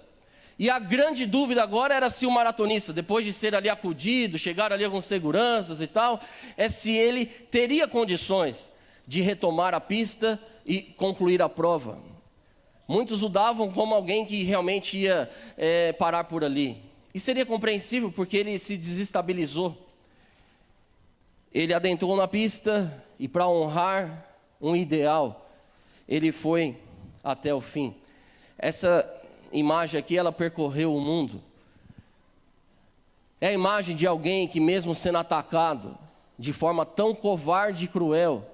E a grande dúvida agora era se o maratonista, depois de ser ali acudido, chegar ali alguns seguranças e tal, é se ele teria condições de retomar a pista e concluir a prova. Muitos o davam como alguém que realmente ia parar por ali. E seria compreensível porque ele se desestabilizou. Ele adentrou na pista e, para honrar um ideal, ele foi até o fim. Essa imagem aqui, ela percorreu o mundo. É a imagem de alguém que, mesmo sendo atacado de forma tão covarde e cruel,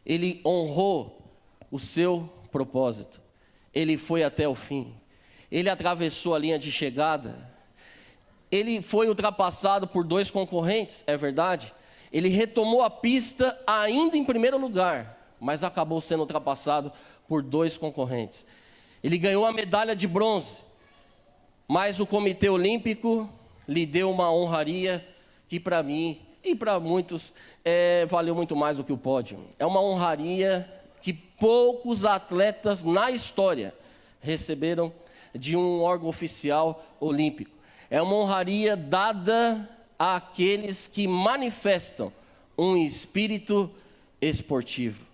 ele honrou o seu propósito. Ele foi até o fim. Ele atravessou a linha de chegada. Ele foi ultrapassado por 2 concorrentes, é verdade. Ele retomou a pista ainda em primeiro lugar, mas acabou sendo ultrapassado por 2 concorrentes. Ele ganhou a medalha de bronze, mas o Comitê Olímpico lhe deu uma honraria que para mim e para muitos valeu muito mais do que o pódio. É uma honraria que poucos atletas na história receberam de um órgão oficial olímpico. É uma honraria dada àqueles que manifestam um espírito esportivo.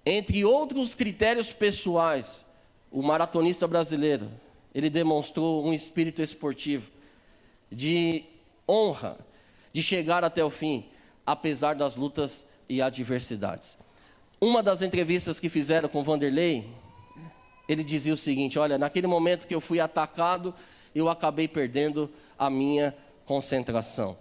Entre outros critérios pessoais, o maratonista brasileiro, ele demonstrou um espírito esportivo de honra, de chegar até o fim, apesar das lutas e adversidades. Uma das entrevistas que fizeram com Vanderlei, ele dizia o seguinte: olha, naquele momento que eu fui atacado, eu acabei perdendo a minha concentração.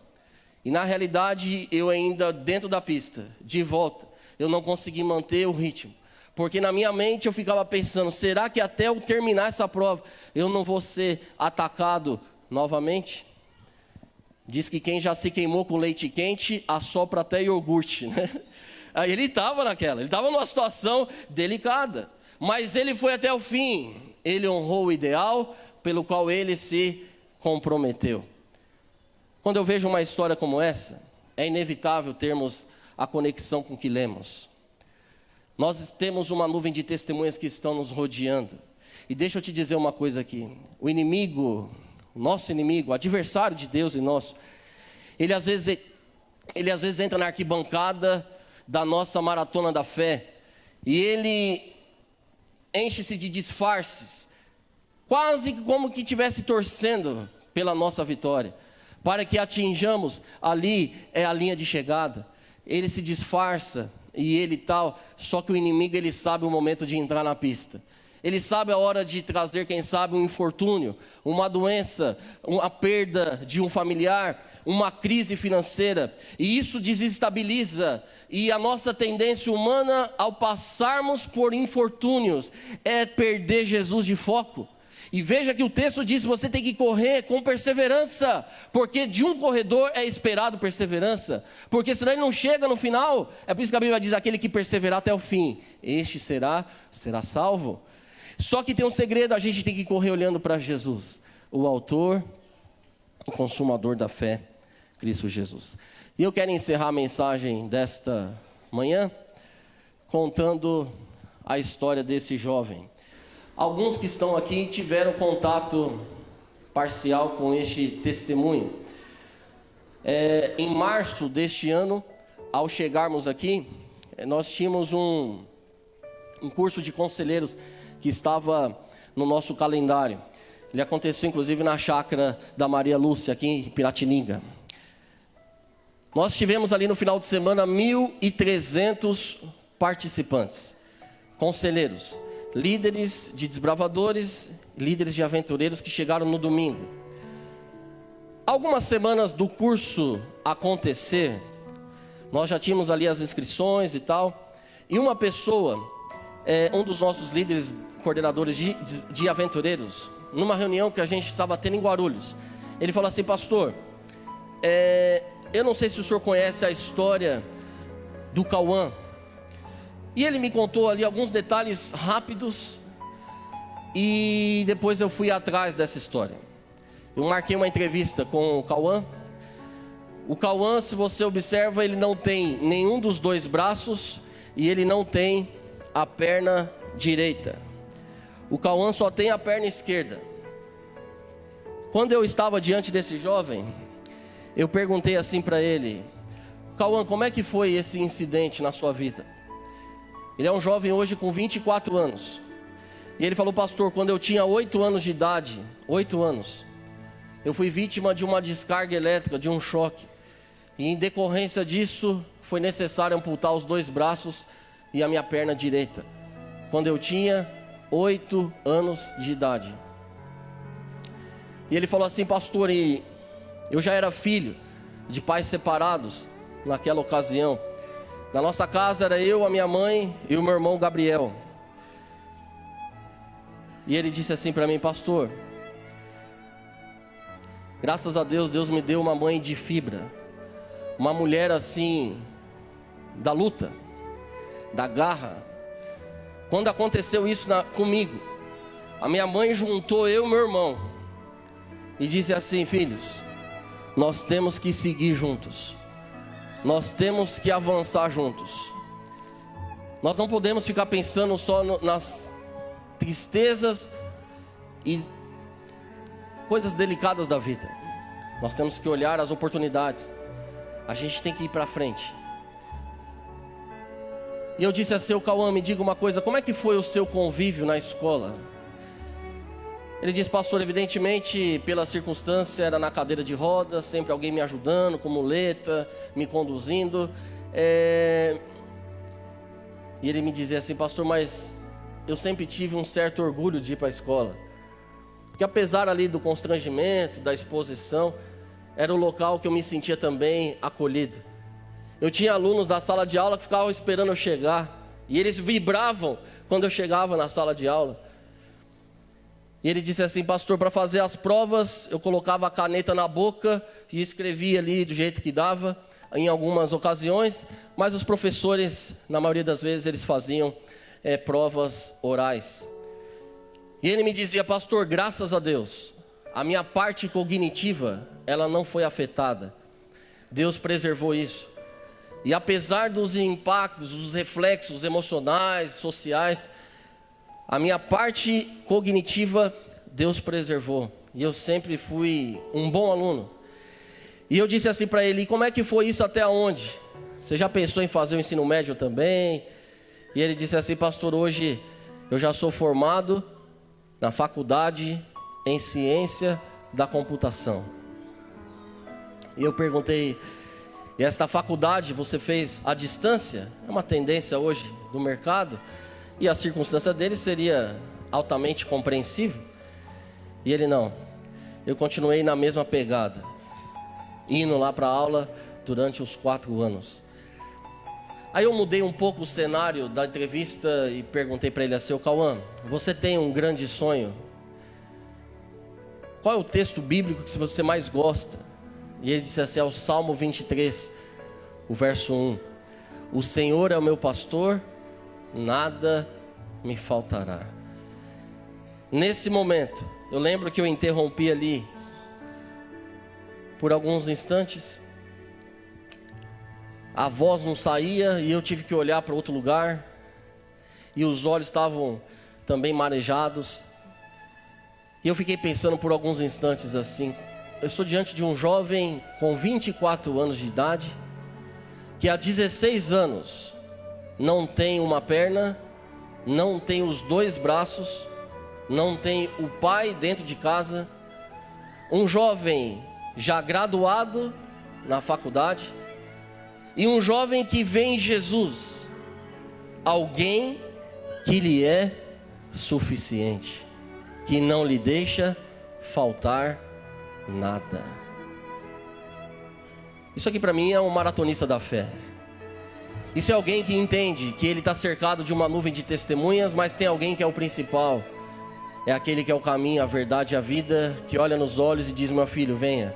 E na realidade, eu ainda dentro da pista, de volta, eu não consegui manter o ritmo. Porque na minha mente eu ficava pensando, será que até eu terminar essa prova, eu não vou ser atacado novamente? Diz que quem já se queimou com leite quente, assopra até iogurte, né? Aí ele estava ele estava numa situação delicada. Mas ele foi até o fim, ele honrou o ideal pelo qual ele se comprometeu. Quando eu vejo uma história como essa, é inevitável termos a conexão com o que lemos. Nós temos uma nuvem de testemunhas que estão nos rodeando. E deixa eu te dizer uma coisa aqui. O inimigo, o nosso inimigo, o adversário de Deus e nosso, ele às vezes entra na arquibancada da nossa maratona da fé. E ele enche-se de disfarces, quase como que estivesse torcendo pela nossa vitória, para que atinjamos ali a linha de chegada. Ele se disfarça e ele tal, só que o inimigo ele sabe o momento de entrar na pista. Ele sabe a hora de trazer, quem sabe, um infortúnio, uma doença, a perda de um familiar, uma crise financeira. E isso desestabiliza. E a nossa tendência humana, ao passarmos por infortúnios, é perder Jesus de foco. E veja que o texto diz que você tem que correr com perseverança, porque de um corredor é esperado perseverança, porque senão ele não chega no final. É por isso que a Bíblia diz, aquele que perseverar até o fim, este será salvo. Só que tem um segredo, a gente tem que correr olhando para Jesus, o autor, o consumador da fé, Cristo Jesus. E eu quero encerrar a mensagem desta manhã, contando a história desse jovem. Alguns que estão aqui tiveram contato parcial com este testemunho. Em março deste ano, ao chegarmos aqui, nós tínhamos um curso de conselheiros que estava no nosso calendário. Ele aconteceu inclusive na chácara da Maria Lúcia, aqui em Piratininga. Nós tivemos ali no final de semana 1.300 participantes, conselheiros, líderes de desbravadores, líderes de aventureiros que chegaram no domingo. Algumas semanas do curso acontecer, nós já tínhamos ali as inscrições e tal, e uma pessoa, um dos nossos líderes, coordenadores de aventureiros, numa reunião que a gente estava tendo em Guarulhos, ele falou assim: pastor, eu não sei se o senhor conhece a história do Cauã. E ele me contou ali alguns detalhes rápidos, e depois eu fui atrás dessa história. Eu marquei uma entrevista com o Cauã. O Cauã, se você observa, ele não tem nenhum dos 2 braços, e ele não tem a perna direita. O Cauã só tem a perna esquerda. Quando eu estava diante desse jovem, eu perguntei assim para ele: Cauã, como é que foi esse incidente na sua vida? Ele é um jovem hoje com 24 anos. E ele falou: pastor, quando eu tinha 8 anos de idade, 8 anos, eu fui vítima de uma descarga elétrica, de um choque. E em decorrência disso, foi necessário amputar os 2 braços e a minha perna direita, quando eu tinha 8 anos de idade. E ele falou assim: pastor, e eu já era filho de pais separados naquela ocasião. Na nossa casa era eu, a minha mãe e o meu irmão Gabriel. E ele disse assim para mim: pastor, graças a Deus, Deus me deu uma mãe de fibra, uma mulher assim, da luta, da garra. Quando aconteceu isso comigo, a minha mãe juntou eu e meu irmão e disse assim: filhos, nós temos que seguir juntos, nós temos que avançar juntos. Nós não podemos ficar pensando só nas tristezas e coisas delicadas da vida. Nós temos que olhar as oportunidades. A gente tem que ir para frente. E eu disse assim: o Cauã, me diga uma coisa, como é que foi o seu convívio na escola? Ele disse: pastor, evidentemente, pela circunstância, era na cadeira de rodas, sempre alguém me ajudando, com muleta, me conduzindo. E ele me dizia assim: pastor, mas eu sempre tive um certo orgulho de ir para a escola. Porque apesar ali do constrangimento, da exposição, era o local que eu me sentia também acolhido. Eu tinha alunos da sala de aula que ficavam esperando eu chegar, e eles vibravam quando eu chegava na sala de aula. E ele disse assim: pastor, para fazer as provas, eu colocava a caneta na boca e escrevia ali do jeito que dava, em algumas ocasiões, mas os professores, na maioria das vezes, eles faziam provas orais. E ele me dizia: pastor, graças a Deus, a minha parte cognitiva, ela não foi afetada. Deus preservou isso. E apesar dos impactos, dos reflexos emocionais, sociais, a minha parte cognitiva, Deus preservou. E eu sempre fui um bom aluno. E eu disse assim para ele: e como é que foi isso até onde? Você já pensou em fazer o ensino médio também? E ele disse assim: pastor, hoje eu já sou formado na faculdade em ciência da computação. E eu perguntei: e esta faculdade você fez à distância? É uma tendência hoje do mercado, e a circunstância dele seria altamente compreensível. E ele: não, eu continuei na mesma pegada, indo lá para a aula durante os 4 anos. Aí eu mudei um pouco o cenário da entrevista e perguntei para ele assim: Cauã, você tem um grande sonho? Qual é o texto bíblico que você mais gosta? E ele disse assim: é o Salmo 23, o verso 1. O Senhor é o meu pastor, nada me faltará. Nesse momento, eu lembro que eu interrompi ali por alguns instantes. A voz não saía e eu tive que olhar para outro lugar. E os olhos estavam também marejados. E eu fiquei pensando por alguns instantes assim: eu estou diante de um jovem com 24 anos de idade, que há 16 anos não tem uma perna, não tem os 2 braços, não tem o pai dentro de casa. Um jovem já graduado na faculdade, e um jovem que vê em Jesus alguém que lhe é suficiente, que não lhe deixa faltar nada. Isso aqui para mim é um maratonista da fé. Isso é alguém que entende que ele está cercado de uma nuvem de testemunhas, mas tem alguém que é o principal. É aquele que é o caminho, a verdade e a vida, que olha nos olhos e diz: meu filho, venha.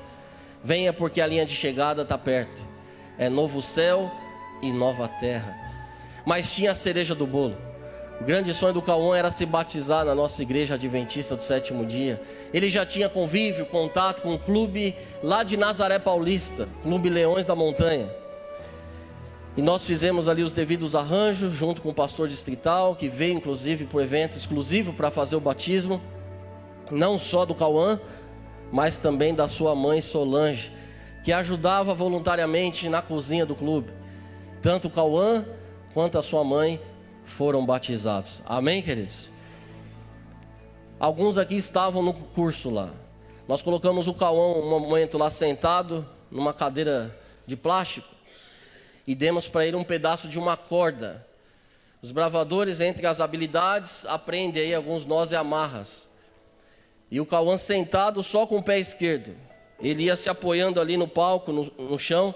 Venha, porque a linha de chegada está perto. É novo céu e nova terra. Mas tinha a cereja do bolo. O grande sonho do Cauã era se batizar na nossa igreja adventista do 7º dia. Ele já tinha convívio, contato com o clube lá de Nazaré Paulista, Clube Leões da Montanha. E nós fizemos ali os devidos arranjos, junto com o pastor distrital, que veio inclusive para o evento exclusivo para fazer o batismo, não só do Cauã, mas também da sua mãe Solange, que ajudava voluntariamente na cozinha do clube. Tanto o Cauã quanto a sua mãe foram batizados. Amém, queridos? Alguns aqui estavam no curso lá. Nós colocamos o Cauã um momento lá sentado, numa cadeira de plástico, e demos para ele um pedaço de uma corda. Os bravadores, entre as habilidades, aprendem aí alguns nós e amarras. E o Cauã sentado só com o pé esquerdo. Ele ia se apoiando ali no palco, no chão.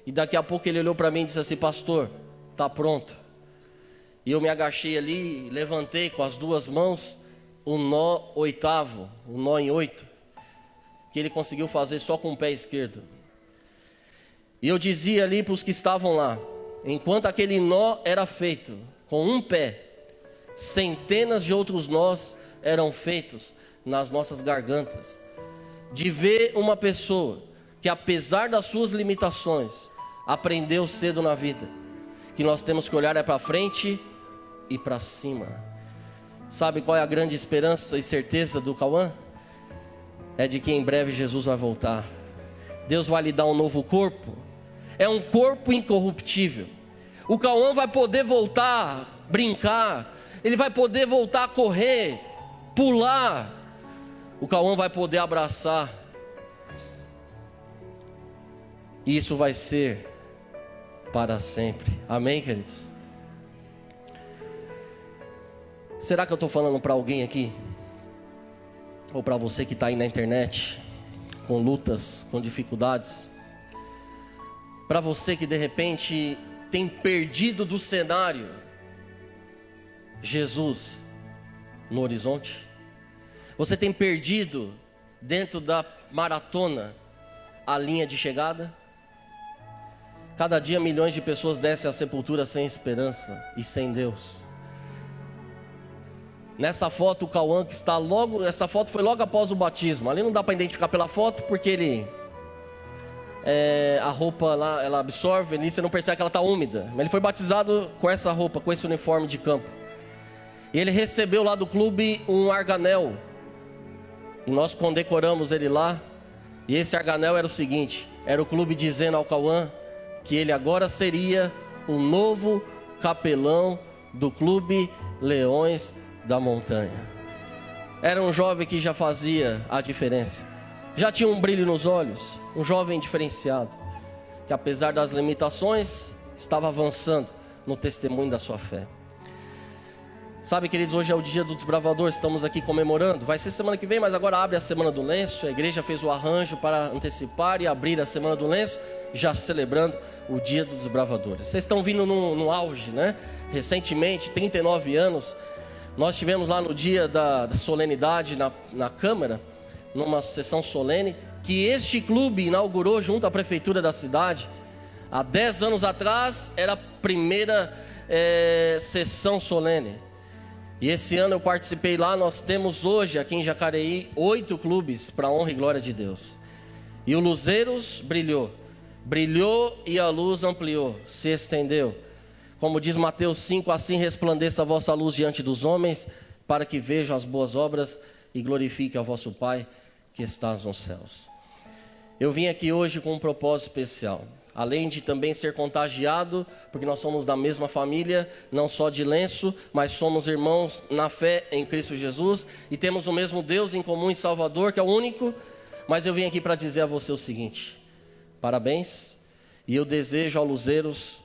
E daqui a pouco ele olhou para mim e disse assim: pastor, está pronto. E eu me agachei ali e levantei com as duas mãos o nó oitavo, o nó em 8, que ele conseguiu fazer só com o pé esquerdo. E eu dizia ali para os que estavam lá, enquanto aquele nó era feito com um pé, centenas de outros nós eram feitos nas nossas gargantas. De ver uma pessoa que, apesar das suas limitações, aprendeu cedo na vida, que nós temos que olhar para frente e para cima. Sabe qual é a grande esperança e certeza do Cauã? É de que em breve Jesus vai voltar. Deus vai lhe dar um novo corpo. É um corpo incorruptível. O Cauã vai poder voltar, brincar. Ele vai poder voltar a correr, pular. O Cauã vai poder abraçar. E isso vai ser para sempre. Amém, queridos? Será que eu estou falando para alguém aqui? Ou para você que está aí na internet, com lutas, com dificuldades? Para você que de repente tem perdido do cenário Jesus no horizonte? Você tem perdido dentro da maratona a linha de chegada? Cada dia milhões de pessoas descem à sepultura sem esperança e sem Deus. Nessa foto o Cauã que está logo, essa foto foi logo após o batismo. Ali não dá para identificar pela foto porque a roupa lá, ela absorve, ali você não percebe que ela está úmida. Mas ele foi batizado com essa roupa, com esse uniforme de campo. E ele recebeu lá do clube um arganel. E nós condecoramos ele lá. E esse arganel era o seguinte: era o clube dizendo ao Cauã que ele agora seria o novo capelão do Clube Leões da Montanha. Era um jovem que já fazia a diferença. Já tinha um brilho nos olhos, um jovem diferenciado, que apesar das limitações, estava avançando no testemunho da sua fé. Sabe, queridos, hoje é o dia do desbravador, estamos aqui comemorando. Vai ser semana que vem, mas agora abre a Semana do Lenço. A igreja fez o arranjo para antecipar e abrir a Semana do Lenço, já celebrando o dia dos desbravadores. Vocês estão vindo no auge, né? Recentemente, 39 anos, nós tivemos lá no dia da solenidade na Câmara, numa sessão solene, que este clube inaugurou junto à prefeitura da cidade. Há 10 anos atrás era a primeira sessão solene. E esse ano eu participei lá. Nós temos hoje aqui em Jacareí 8 clubes para a honra e glória de Deus. E o Luzeiros brilhou e a luz ampliou, se estendeu. Como diz Mateus 5, assim resplandeça a vossa luz diante dos homens, para que vejam as boas obras e glorifique ao vosso Pai que estás nos céus. Eu vim aqui hoje com um propósito especial. Além de também ser contagiado, porque nós somos da mesma família, não só de lenço, mas somos irmãos na fé em Cristo Jesus, e temos o mesmo Deus em comum e Salvador, que é o único. Mas eu vim aqui para dizer a você o seguinte: parabéns, e eu desejo ao Luzeiros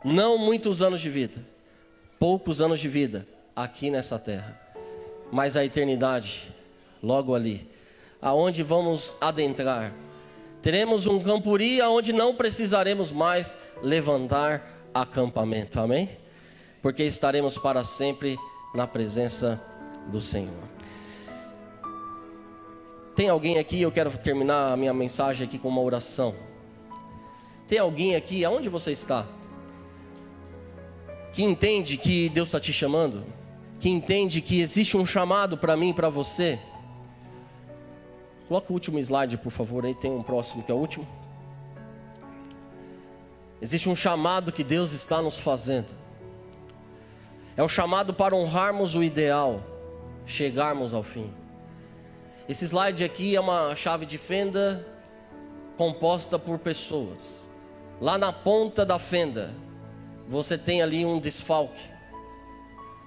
não muitos anos de vida, poucos anos de vida aqui nessa terra, mas a eternidade logo ali, aonde vamos adentrar. Teremos um campuri onde não precisaremos mais levantar acampamento, amém? Porque estaremos para sempre na presença do Senhor. Tem alguém aqui, eu quero terminar a minha mensagem aqui com uma oração. Tem alguém aqui, aonde você está, que entende que Deus está te chamando? Que entende que existe um chamado para mim e para você? Coloca o último slide, por favor, aí tem um próximo que é o último. Existe um chamado que Deus está nos fazendo. É o chamado para honrarmos o ideal, chegarmos ao fim. Esse slide aqui é uma chave de fenda composta por pessoas. Lá na ponta da fenda, você tem ali um desfalque.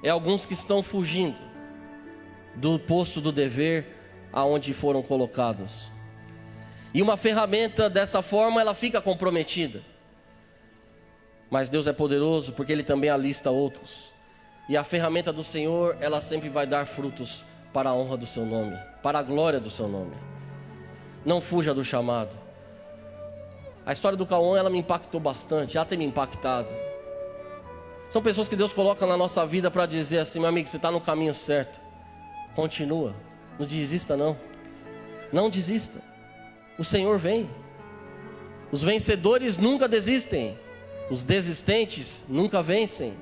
É alguns que estão fugindo do posto do dever aonde foram colocados. E uma ferramenta dessa forma, ela fica comprometida. Mas Deus é poderoso porque Ele também alista outros. E a ferramenta do Senhor, ela sempre vai dar frutos para a honra do seu nome, para a glória do seu nome. Não fuja do chamado. A história do Cauã, ela me impactou bastante, já tem me impactado. São pessoas que Deus coloca na nossa vida para dizer assim: meu amigo, você está no caminho certo. Continua, não desista não. Não desista. O Senhor vem. Os vencedores nunca desistem. Os desistentes nunca vencem.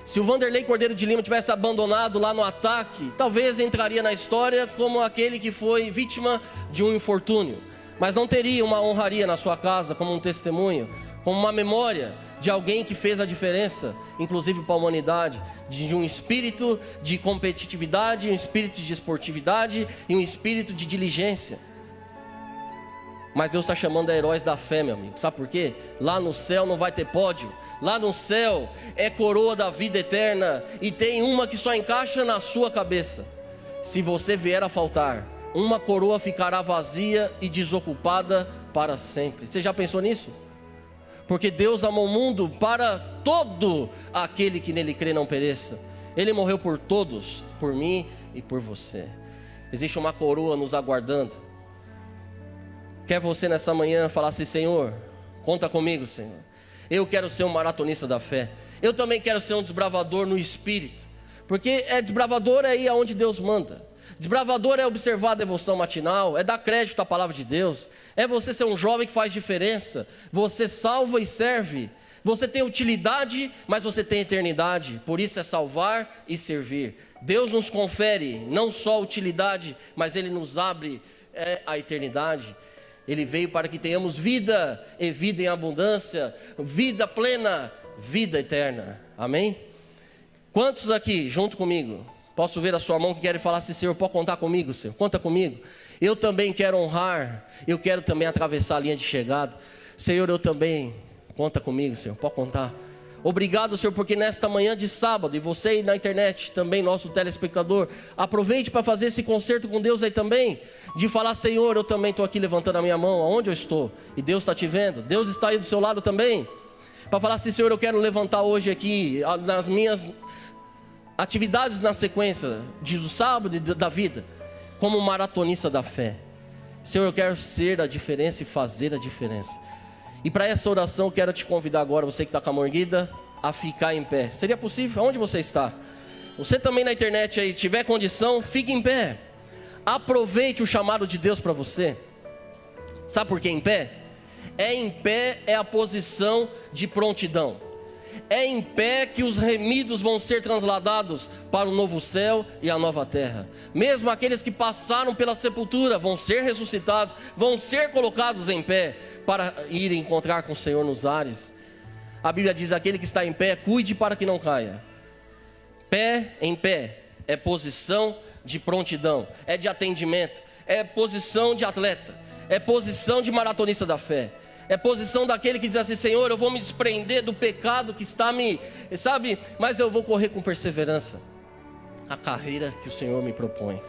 Se o Vanderlei Cordeiro de Lima tivesse abandonado lá no ataque, talvez entraria na história como aquele que foi vítima de um infortúnio. Mas não teria uma honraria na sua casa como um testemunho, como uma memória de alguém que fez a diferença, inclusive para a humanidade, de um espírito de competitividade, um espírito de esportividade e um espírito de diligência. Mas Deus está chamando a heróis da fé, meu amigo. Sabe por quê? Lá no céu não vai ter pódio. Lá no céu é coroa da vida eterna. E tem uma que só encaixa na sua cabeça. Se você vier a faltar, uma coroa ficará vazia e desocupada para sempre. Você já pensou nisso? Porque Deus amou o mundo para todo aquele que nele crê não pereça. Ele morreu por todos, por mim e por você. Existe uma coroa nos aguardando. Quer você nessa manhã falar assim: Senhor, conta comigo, Senhor. Eu quero ser um maratonista da fé. Eu também quero ser um desbravador no espírito. Porque desbravador é ir aonde Deus manda. Desbravador é observar a devoção matinal, é dar crédito à palavra de Deus. É você ser um jovem que faz diferença. Você salva e serve. Você tem utilidade, mas você tem eternidade. Por isso é salvar e servir. Deus nos confere não só utilidade, mas Ele nos abre a eternidade. Ele veio para que tenhamos vida, e vida em abundância, vida plena, vida eterna. Amém? Quantos aqui, junto comigo, posso ver a sua mão que querem falar assim: Senhor, pode contar comigo, Senhor? Conta comigo. Eu também quero honrar, eu quero também atravessar a linha de chegada. Senhor, eu também, conta comigo, Senhor, pode contar. Obrigado, Senhor, porque nesta manhã de sábado, e você aí na internet, também nosso telespectador, aproveite para fazer esse concerto com Deus aí também, de falar: Senhor, eu também estou aqui levantando a minha mão, aonde eu estou, e Deus está te vendo, Deus está aí do seu lado também, para falar assim: Senhor, eu quero levantar hoje aqui, nas minhas atividades na sequência, do sábado e da vida, como um maratonista da fé. Senhor, eu quero ser a diferença e fazer a diferença. E para essa oração eu quero te convidar agora, você que está com a mão erguida, a ficar em pé. Seria possível? Onde você está? Você também na internet aí, tiver condição, fique em pé. Aproveite o chamado de Deus para você. Sabe por que em pé? Em pé é a posição de prontidão. É em pé que os remidos vão ser transladados para o novo céu e a nova terra. Mesmo aqueles que passaram pela sepultura vão ser ressuscitados, vão ser colocados em pé para ir encontrar com o Senhor nos ares. A Bíblia diz: aquele que está em pé, cuide para que não caia. Pé em pé é posição de prontidão, é de atendimento, é posição de atleta, é posição de maratonista da fé. É posição daquele que diz assim: Senhor, eu vou me desprender do pecado que está mas eu vou correr com perseverança a carreira que o Senhor me propõe.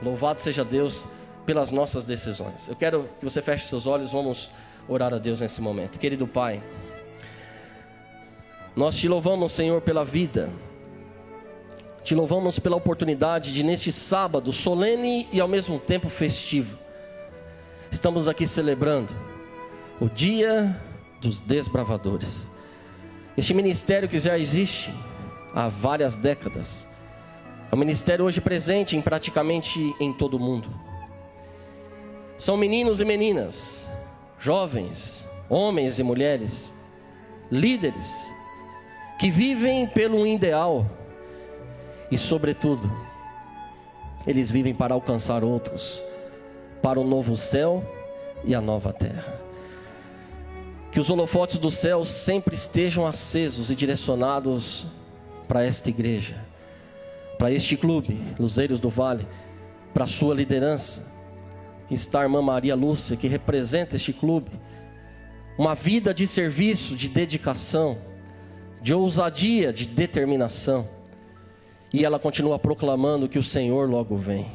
Louvado seja Deus pelas nossas decisões. Eu quero que você feche seus olhos, vamos orar a Deus nesse momento. Querido Pai, nós te louvamos, Senhor, pela vida. Te louvamos pela oportunidade de, neste sábado solene e ao mesmo tempo festivo, estamos aqui celebrando o Dia dos Desbravadores. Este ministério que já existe há várias décadas, é um ministério hoje presente praticamente em todo o mundo. São meninos e meninas, jovens, homens e mulheres, líderes, que vivem pelo ideal e, sobretudo, eles vivem para alcançar outros, para o novo céu e a nova terra. Que os holofotes do céu sempre estejam acesos e direcionados para esta igreja, para este clube, Luzeiros do Vale, para a sua liderança, que está a irmã Maria Lúcia, que representa este clube. Uma vida de serviço, de dedicação, de ousadia, de determinação. E ela continua proclamando que o Senhor logo vem.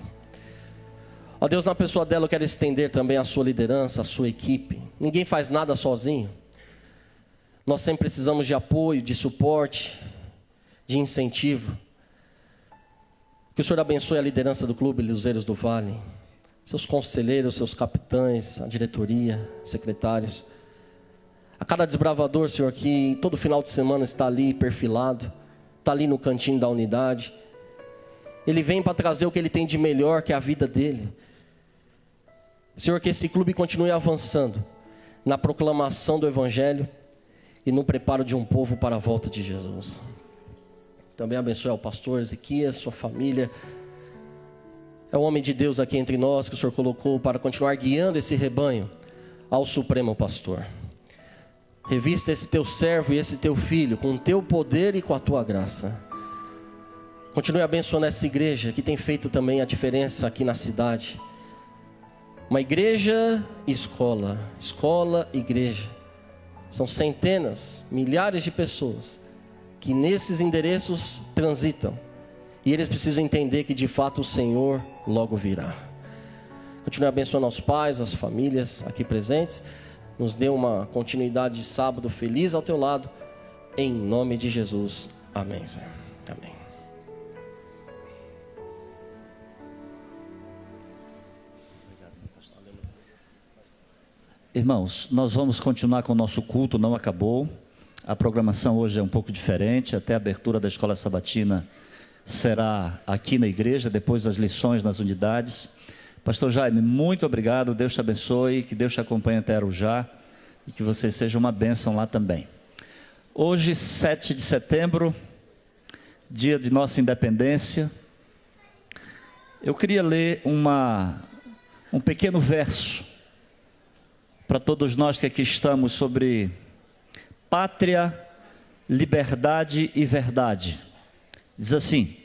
Ó Deus, na pessoa dela eu quero estender também a sua liderança, a sua equipe. Ninguém faz nada sozinho. Nós sempre precisamos de apoio, de suporte, de incentivo. Que o Senhor abençoe a liderança do Clube Luzeiros do Vale, seus conselheiros, seus capitães, a diretoria, secretários. A cada desbravador, Senhor, que todo final de semana está ali perfilado, está ali no cantinho da unidade. Ele vem para trazer o que ele tem de melhor, que é a vida dele. Senhor, que esse clube continue avançando na proclamação do Evangelho e no preparo de um povo para a volta de Jesus. Também abençoe ao pastor Ezequias, sua família. É o homem de Deus aqui entre nós que o Senhor colocou para continuar guiando esse rebanho ao Supremo Pastor. Revista esse teu servo e esse teu filho com o teu poder e com a tua graça. Continue abençoando essa igreja que tem feito também a diferença aqui na cidade. Uma igreja e escola, escola, igreja. São centenas, milhares de pessoas que nesses endereços transitam. E eles precisam entender que de fato o Senhor logo virá. Continue abençoando aos pais, as famílias aqui presentes. Nos dê uma continuidade de sábado feliz ao teu lado. Em nome de Jesus. Amém, Senhor. Amém. Irmãos, nós vamos continuar com o nosso culto, não acabou. A programação hoje é um pouco diferente, até a abertura da escola sabatina será aqui na igreja, depois das lições nas unidades. Pastor Jaime, muito obrigado, Deus te abençoe, que Deus te acompanhe até Arujá e que você seja uma bênção lá também. Hoje, 7 de setembro, dia de nossa independência, eu queria ler um pequeno verso para todos nós que aqui estamos sobre pátria, liberdade e verdade. Diz assim: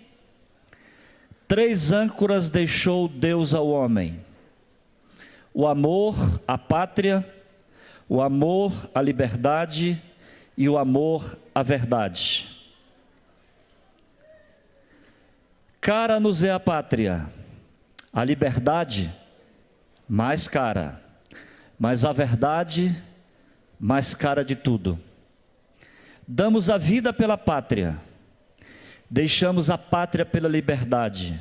3 âncoras deixou Deus ao homem: o amor à pátria, o amor à liberdade e o amor à verdade. Cara nos é a pátria, a liberdade mais cara, mas a verdade mais cara de tudo. Damos a vida pela pátria, deixamos a pátria pela liberdade,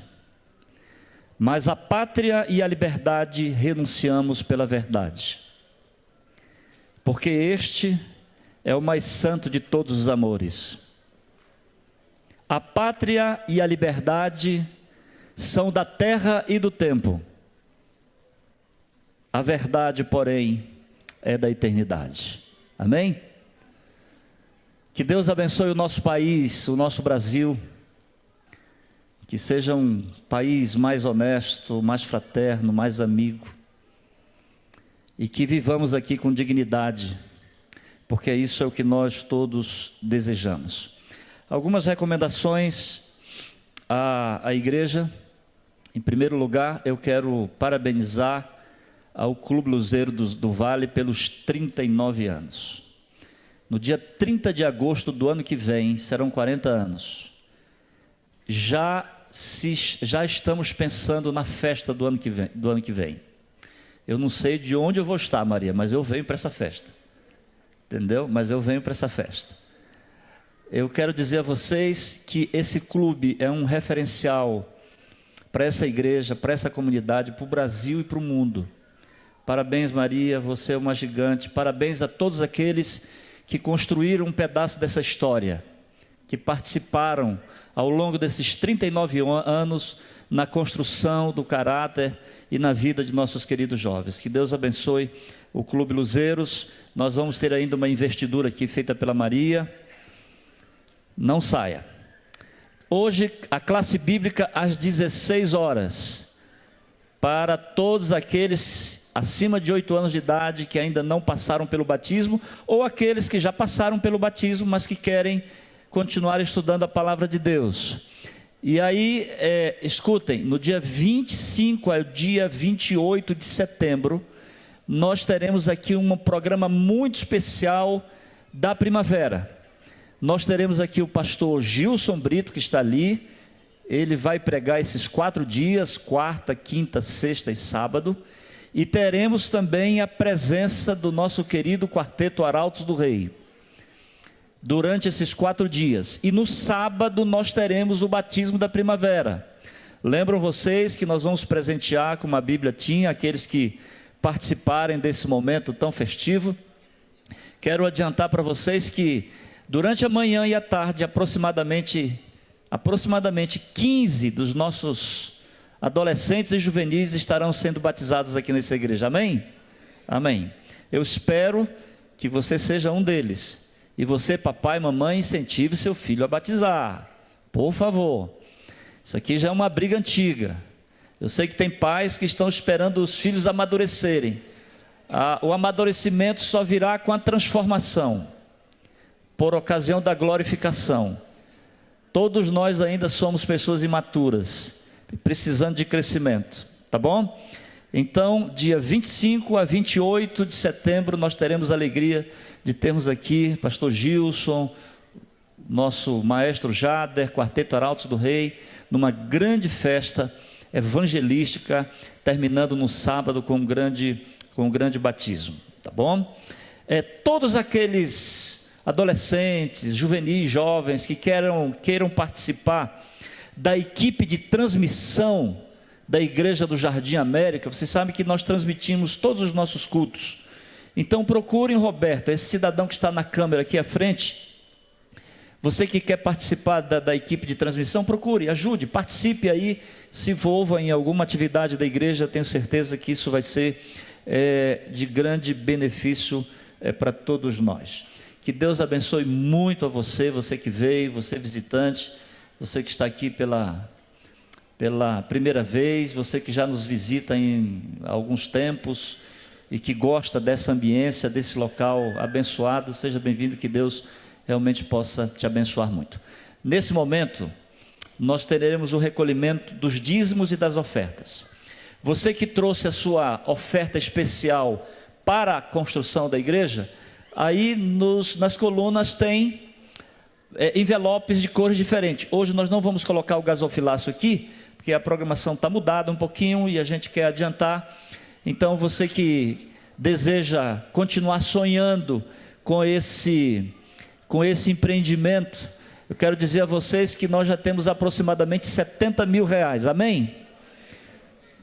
mas a pátria e a liberdade renunciamos pela verdade, porque este é o mais santo de todos os amores. A pátria e a liberdade são da terra e do tempo. A verdade, porém, é da eternidade. Amém? Que Deus abençoe o nosso país, o nosso Brasil. Que seja um país mais honesto, mais fraterno, mais amigo. E que vivamos aqui com dignidade, porque isso é o que nós todos desejamos. Algumas recomendações à igreja. Em primeiro lugar, eu quero parabenizar ao Clube Luzeiro do Vale pelos 39 anos. No dia 30 de agosto do ano que vem, serão 40 anos. Já estamos pensando na festa do ano que vem. Eu não sei de onde eu vou estar, Maria, mas eu venho para essa festa. Entendeu? Mas eu venho para essa festa. Eu quero dizer a vocês que esse clube é um referencial para essa igreja, para essa comunidade, para o Brasil e para o mundo. Parabéns, Maria, você é uma gigante. Parabéns a todos aqueles que construíram um pedaço dessa história, que participaram ao longo desses 39 anos na construção do caráter e na vida de nossos queridos jovens. Que Deus abençoe o Clube Luzeiros. Nós vamos ter ainda uma investidura aqui feita pela Maria. Não saia. Hoje, a classe bíblica às 16 horas, para todos aqueles acima de 8 anos de idade que ainda não passaram pelo batismo, ou aqueles que já passaram pelo batismo, mas que querem continuar estudando a palavra de Deus. E aí, escutem, no dia 25 ao dia 28 de setembro, nós teremos aqui um programa muito especial da primavera. Nós teremos aqui o pastor Gilson Brito, que está ali. Ele vai pregar esses 4 dias, quarta, quinta, sexta e sábado. E teremos também a presença do nosso querido Quarteto Arautos do Rei, durante esses 4 dias. E no sábado nós teremos o batismo da primavera. Lembram vocês que nós vamos presentear com uma Bíblia Teen aqueles que participarem desse momento tão festivo. Quero adiantar para vocês que durante a manhã e a tarde, aproximadamente 15 dos nossos adolescentes e juvenis estarão sendo batizados aqui nessa igreja. Amém? Amém. Eu espero que você seja um deles. E você, papai e mamãe, incentive seu filho a batizar. Por favor. Isso aqui já é uma briga antiga. Eu sei que tem pais que estão esperando os filhos amadurecerem. O amadurecimento só virá com a transformação, por ocasião da glorificação. Todos nós ainda somos pessoas imaturas, precisando de crescimento, tá bom? Então, dia 25 a 28 de setembro, nós teremos a alegria de termos aqui pastor Gilson, nosso maestro Jader, Quarteto Arautos do Rei, numa grande festa evangelística, terminando no sábado com um grande batismo, tá bom? Todos aqueles adolescentes, juvenis, jovens que queiram participar da equipe de transmissão da Igreja do Jardim América, vocês sabem que nós transmitimos todos os nossos cultos. Então procurem o Roberto, esse cidadão que está na câmera aqui à frente. Você que quer participar da equipe de transmissão, procure, ajude, participe aí, se envolva em alguma atividade da igreja. Tenho certeza que isso vai ser de grande benefício para todos nós. Que Deus abençoe muito a você, você que veio, você visitante, você que está aqui pela primeira vez, você que já nos visita em alguns tempos e que gosta dessa ambiência, desse local abençoado. Seja bem-vindo, que Deus realmente possa te abençoar muito. Nesse momento, nós teremos o recolhimento dos dízimos e das ofertas. Você que trouxe a sua oferta especial para a construção da igreja, aí nas colunas tem envelopes de cores diferentes. Hoje nós não vamos colocar o gasofilaço aqui, porque a programação está mudada um pouquinho e a gente quer adiantar. Então você que deseja continuar sonhando com esse empreendimento, eu quero dizer a vocês que nós já temos aproximadamente 70 mil reais, amém?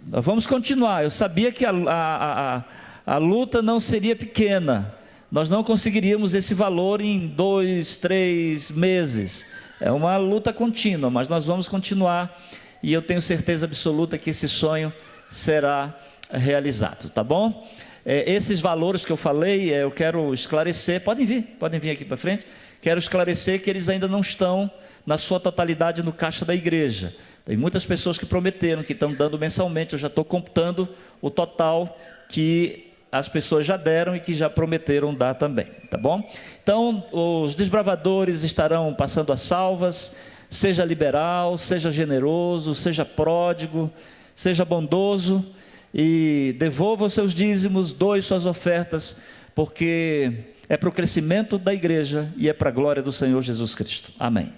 Nós vamos continuar. Eu sabia que a luta não seria pequena, nós não conseguiríamos esse valor em 2, 3 meses, é uma luta contínua, mas nós vamos continuar e eu tenho certeza absoluta que esse sonho será realizado, tá bom? Esses valores que eu falei, eu quero esclarecer, podem vir aqui para frente. Quero esclarecer que eles ainda não estão na sua totalidade no caixa da igreja. Tem muitas pessoas que prometeram, que estão dando mensalmente. Eu já estou computando o total que as pessoas já deram e que já prometeram dar também, tá bom? Então, os desbravadores estarão passando as salvas. Seja liberal, seja generoso, seja pródigo, seja bondoso e devolva os seus dízimos, doe suas ofertas, porque é para o crescimento da igreja e é para a glória do Senhor Jesus Cristo. Amém.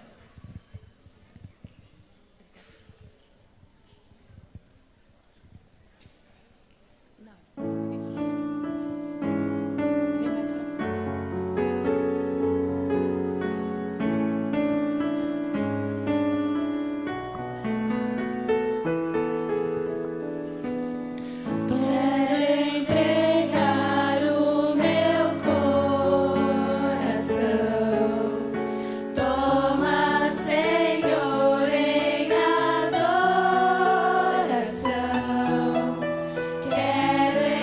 Quero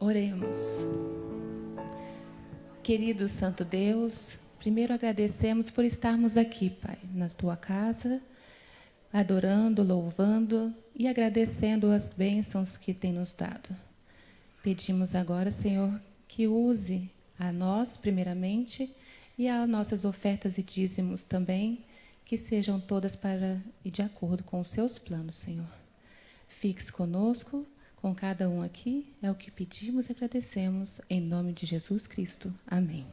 Oremos. Querido Santo Deus, primeiro agradecemos por estarmos aqui, Pai, na tua casa, adorando, louvando e agradecendo as bênçãos que tem nos dado. Pedimos agora, Senhor, que use a nós, primeiramente, e as nossas ofertas e dízimos também, que sejam todas para e de acordo com os seus planos, Senhor. Fixe conosco, com cada um aqui, é o que pedimos e agradecemos, em nome de Jesus Cristo. Amém.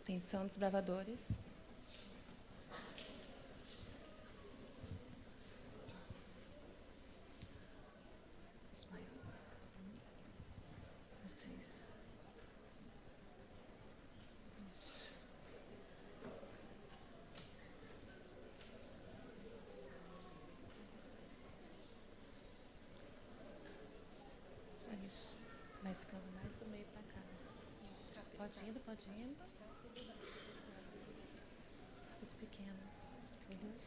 Atenção, desbravadores. Os maiores. Vocês. Isso. É isso. Vai ficando mais do meio para cá. Pode indo, pode indo. Os pequenos, os pequenos.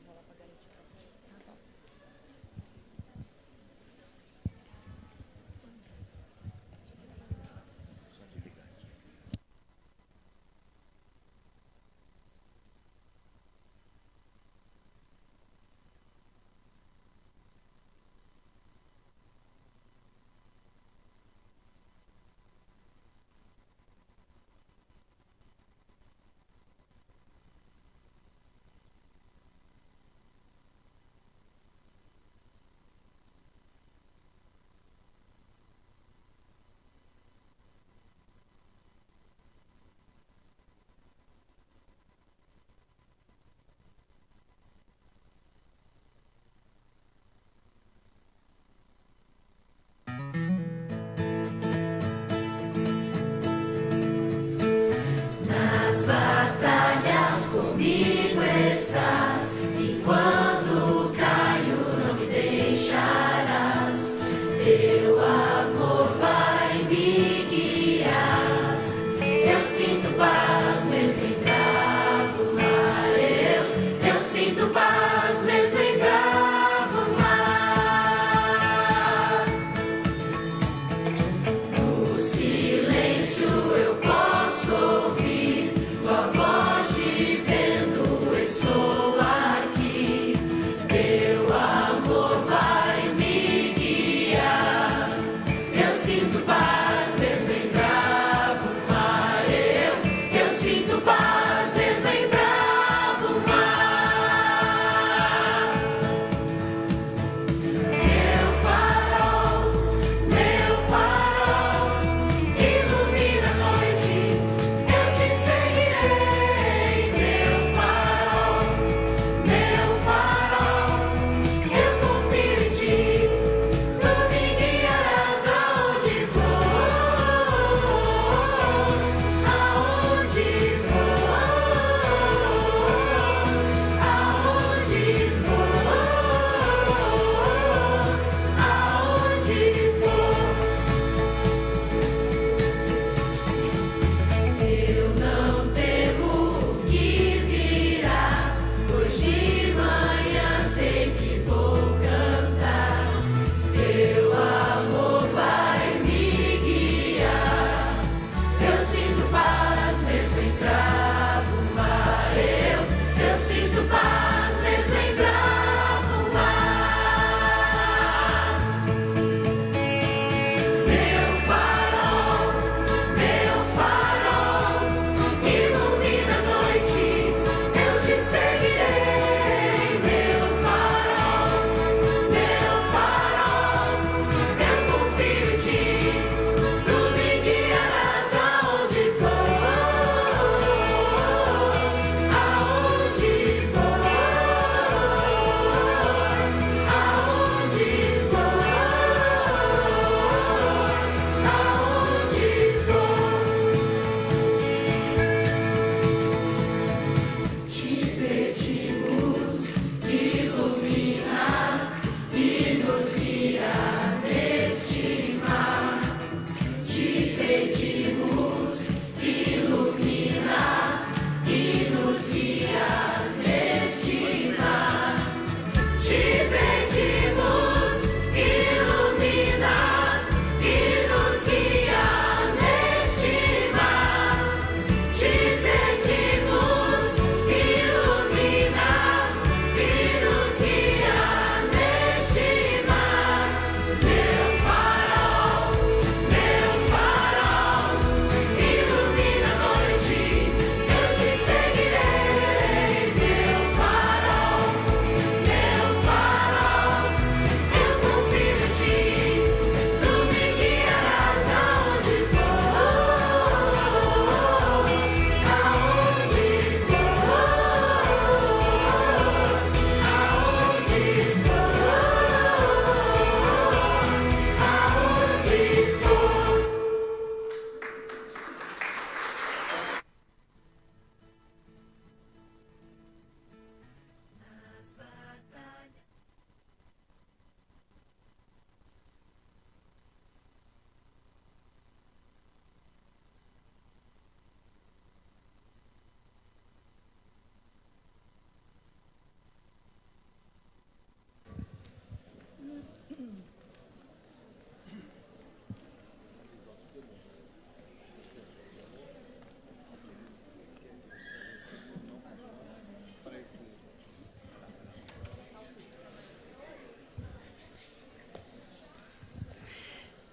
Vou lá pra garantir. Tá bom.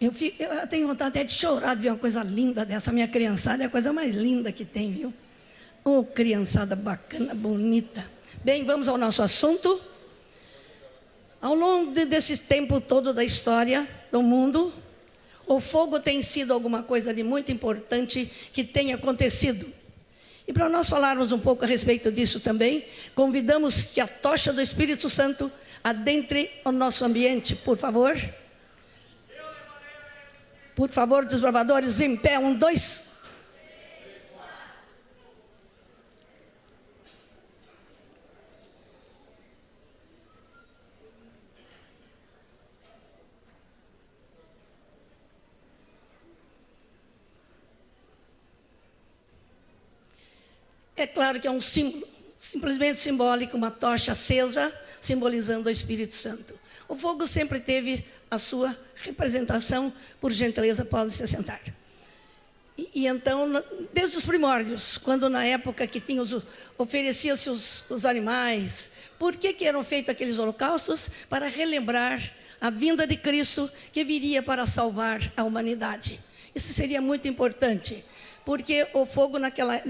Eu tenho vontade até de chorar de ver uma coisa linda dessa. Minha criançada é a coisa mais linda que tem, viu? Oh, criançada bacana, bonita. Bem, vamos ao nosso assunto. Ao longo desse tempo todo da história do mundo, o fogo tem sido alguma coisa de muito importante que tem acontecido. E para nós falarmos um pouco a respeito disso também, convidamos que a tocha do Espírito Santo adentre o nosso ambiente, por favor. Por favor, desbravadores, em pé, 1, 2. É claro que é um símbolo, simplesmente simbólico, uma tocha acesa, simbolizando o Espírito Santo. O fogo sempre teve a sua representação, por gentileza, pode se sentar. E então, desde os primórdios, quando na época que oferecia-se os animais, por que eram feitos aqueles holocaustos? Para relembrar a vinda de Cristo que viria para salvar a humanidade. Isso seria muito importante, porque o fogo naquela...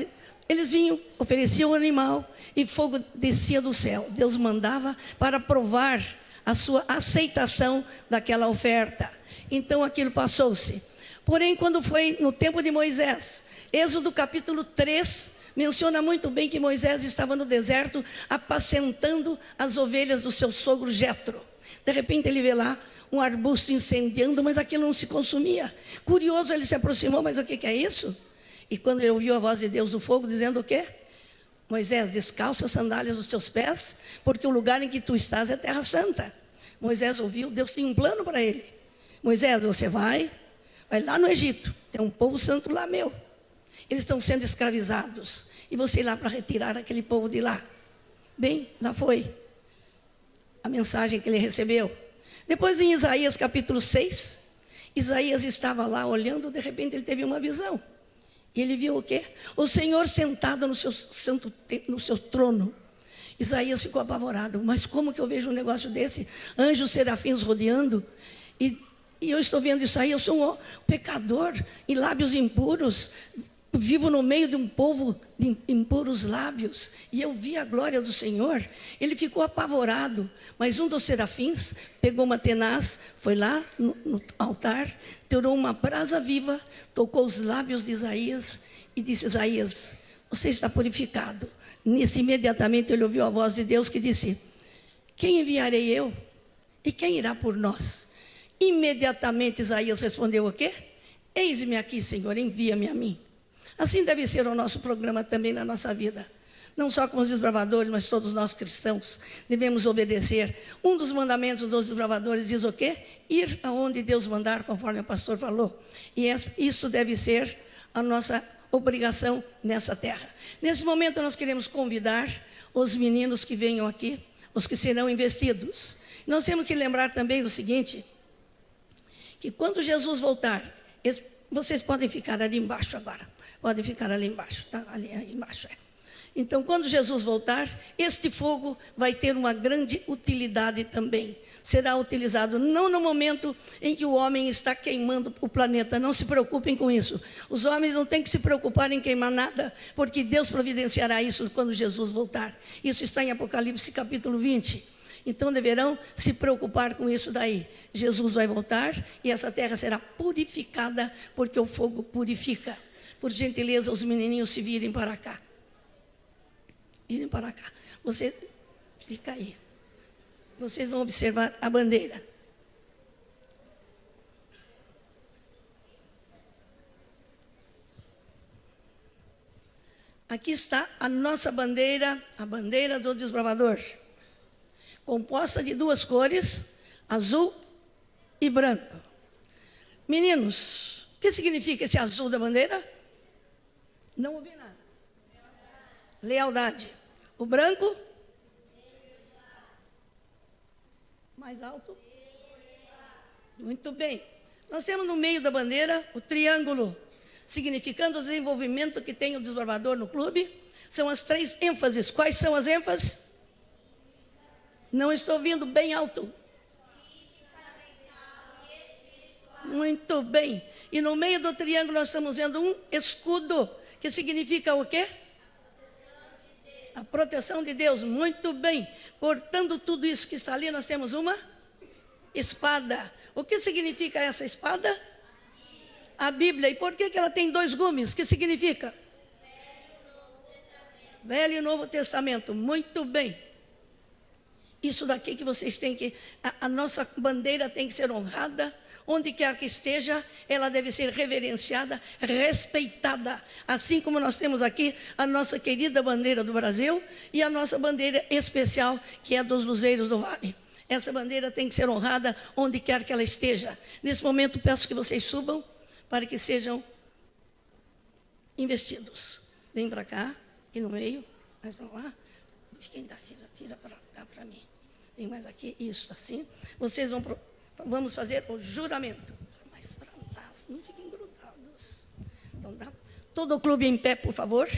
Eles vinham, ofereciam o animal e fogo descia do céu. Deus mandava para provar a sua aceitação daquela oferta. Então aquilo passou-se. Porém, quando foi no tempo de Moisés, Êxodo capítulo 3, menciona muito bem que Moisés estava no deserto apacentando as ovelhas do seu sogro Jetro. De repente ele vê lá um arbusto incendiando, mas aquilo não se consumia. Curioso, ele se aproximou, mas o que é isso? E quando ele ouviu a voz de Deus do fogo, dizendo o quê? Moisés, descalça as sandálias dos teus pés, porque o lugar em que tu estás é terra santa. Moisés ouviu, Deus tinha um plano para ele. Moisés, você vai lá no Egito, tem um povo santo lá meu. Eles estão sendo escravizados. E você ir lá para retirar aquele povo de lá. Bem, lá foi a mensagem que ele recebeu. Depois em Isaías capítulo 6, Isaías estava lá olhando, de repente ele teve uma visão. E ele viu o quê? O Senhor sentado no seu trono. Isaías ficou apavorado. Mas como que eu vejo um negócio desse? Anjos serafins rodeando. E eu estou vendo isso aí. Eu sou um pecador em lábios impuros. Vivo no meio de um povo de impuros lábios. E eu vi a glória do Senhor. Ele ficou apavorado. Mas um dos serafins pegou uma tenaz, foi lá no altar, tirou uma brasa viva, tocou os lábios de Isaías e disse: Isaías, você está purificado. Nisso, imediatamente, ele ouviu a voz de Deus que disse: quem enviarei eu? E quem irá por nós? Imediatamente Isaías respondeu o quê? Eis-me aqui, Senhor, envia-me a mim. Assim deve ser o nosso programa também na nossa vida. Não só com os desbravadores, mas todos nós cristãos devemos obedecer. Um dos mandamentos dos desbravadores diz o quê? Ir aonde Deus mandar, conforme o pastor falou. E isso deve ser a nossa obrigação nessa terra. Nesse momento nós queremos convidar os meninos que venham aqui, os que serão investidos. Nós temos que lembrar também do seguinte, que quando Jesus voltar, vocês podem ficar ali embaixo agora. Podem ficar ali embaixo, tá? Ali embaixo, Então, quando Jesus voltar, este fogo vai ter uma grande utilidade também. Será utilizado não no momento em que o homem está queimando o planeta. Não se preocupem com isso. Os homens não têm que se preocupar em queimar nada, porque Deus providenciará isso quando Jesus voltar. Isso está em Apocalipse capítulo 20. Então deverão se preocupar com isso daí. Jesus vai voltar e essa terra será purificada, porque o fogo purifica. Por gentileza, os menininhos se virem para cá. Virem para cá. Você fica aí. Vocês vão observar a bandeira. Aqui está a nossa bandeira, a bandeira do desbravador. Composta de duas cores, azul e branco. Meninos, o que significa esse azul da bandeira? Não ouvi nada. Lealdade. O branco? Mais alto? Muito bem. Nós temos no meio da bandeira o triângulo, significando o desenvolvimento que tem o desbravador no clube. São as 3 ênfases. Quais são as ênfases? Não estou ouvindo bem alto. Muito bem. E no meio do triângulo nós estamos vendo um escudo, que significa o quê? A proteção de Deus. Muito bem. Cortando tudo isso que está ali, nós temos uma espada. O que significa essa espada? A Bíblia. E por que ela tem 2 gumes? O que significa? Velho e Novo Testamento. Muito bem. Isso daqui que vocês têm que... A nossa bandeira tem que ser honrada. Onde quer que esteja, ela deve ser reverenciada, respeitada. Assim como nós temos aqui a nossa querida bandeira do Brasil e a nossa bandeira especial, que é dos Luzeiros do Vale. Essa bandeira tem que ser honrada onde quer que ela esteja. Nesse momento, peço que vocês subam para que sejam investidos. Vem para cá, aqui no meio, mais para lá. Tira para cá para mim. Vem mais aqui, isso, assim. Vocês vamos fazer o juramento. Mais para lá, não fiquem grudados. Então, dá. Todo o clube em pé, por favor.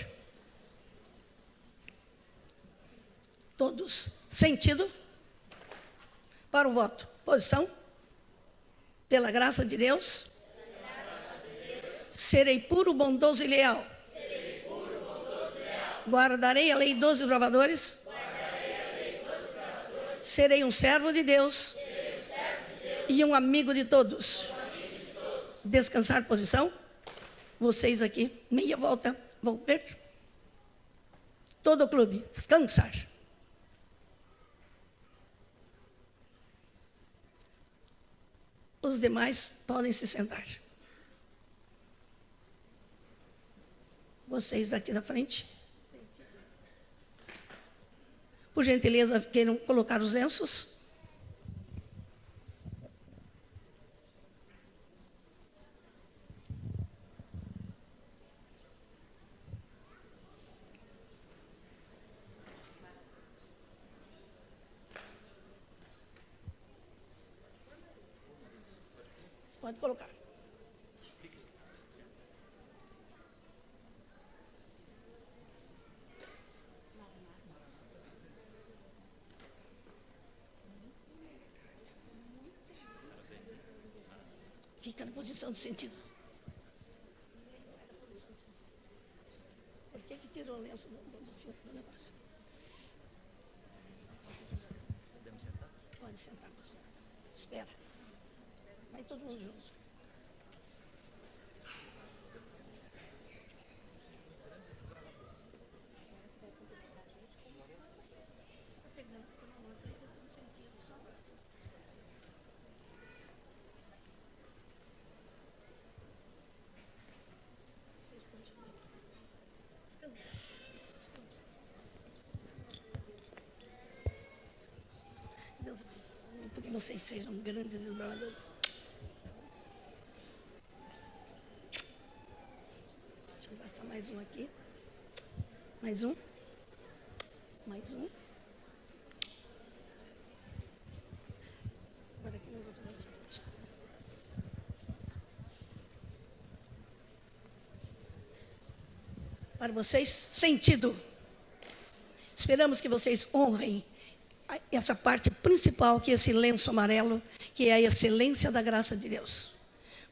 Todos. Sentido? Para o voto. Posição? Pela graça de Deus. Serei puro, bondoso e leal. Guardarei a lei dos desbravadores. Serei um servo de Deus. E um amigo de todos. Descansar posição. Vocês aqui, meia volta, volver. Todo o clube, descansar. Os demais podem se sentar. Vocês aqui na frente. Por gentileza, queiram colocar os lenços. Pode colocar. Fica na posição de sentido. Por que tirou o lenço do negócio? Pode sentar, pastor. Espera. Vai todo mundo junto. Deus abençoe muito que vocês sejam grandes desbravadores. Deixa eu passar mais um aqui. Mais um. Mais um. Agora aqui nós vamos fazer o seguinte. Para vocês, sentido. Esperamos que vocês honrem essa parte principal, que é esse lenço amarelo, que é a excelência da graça de Deus.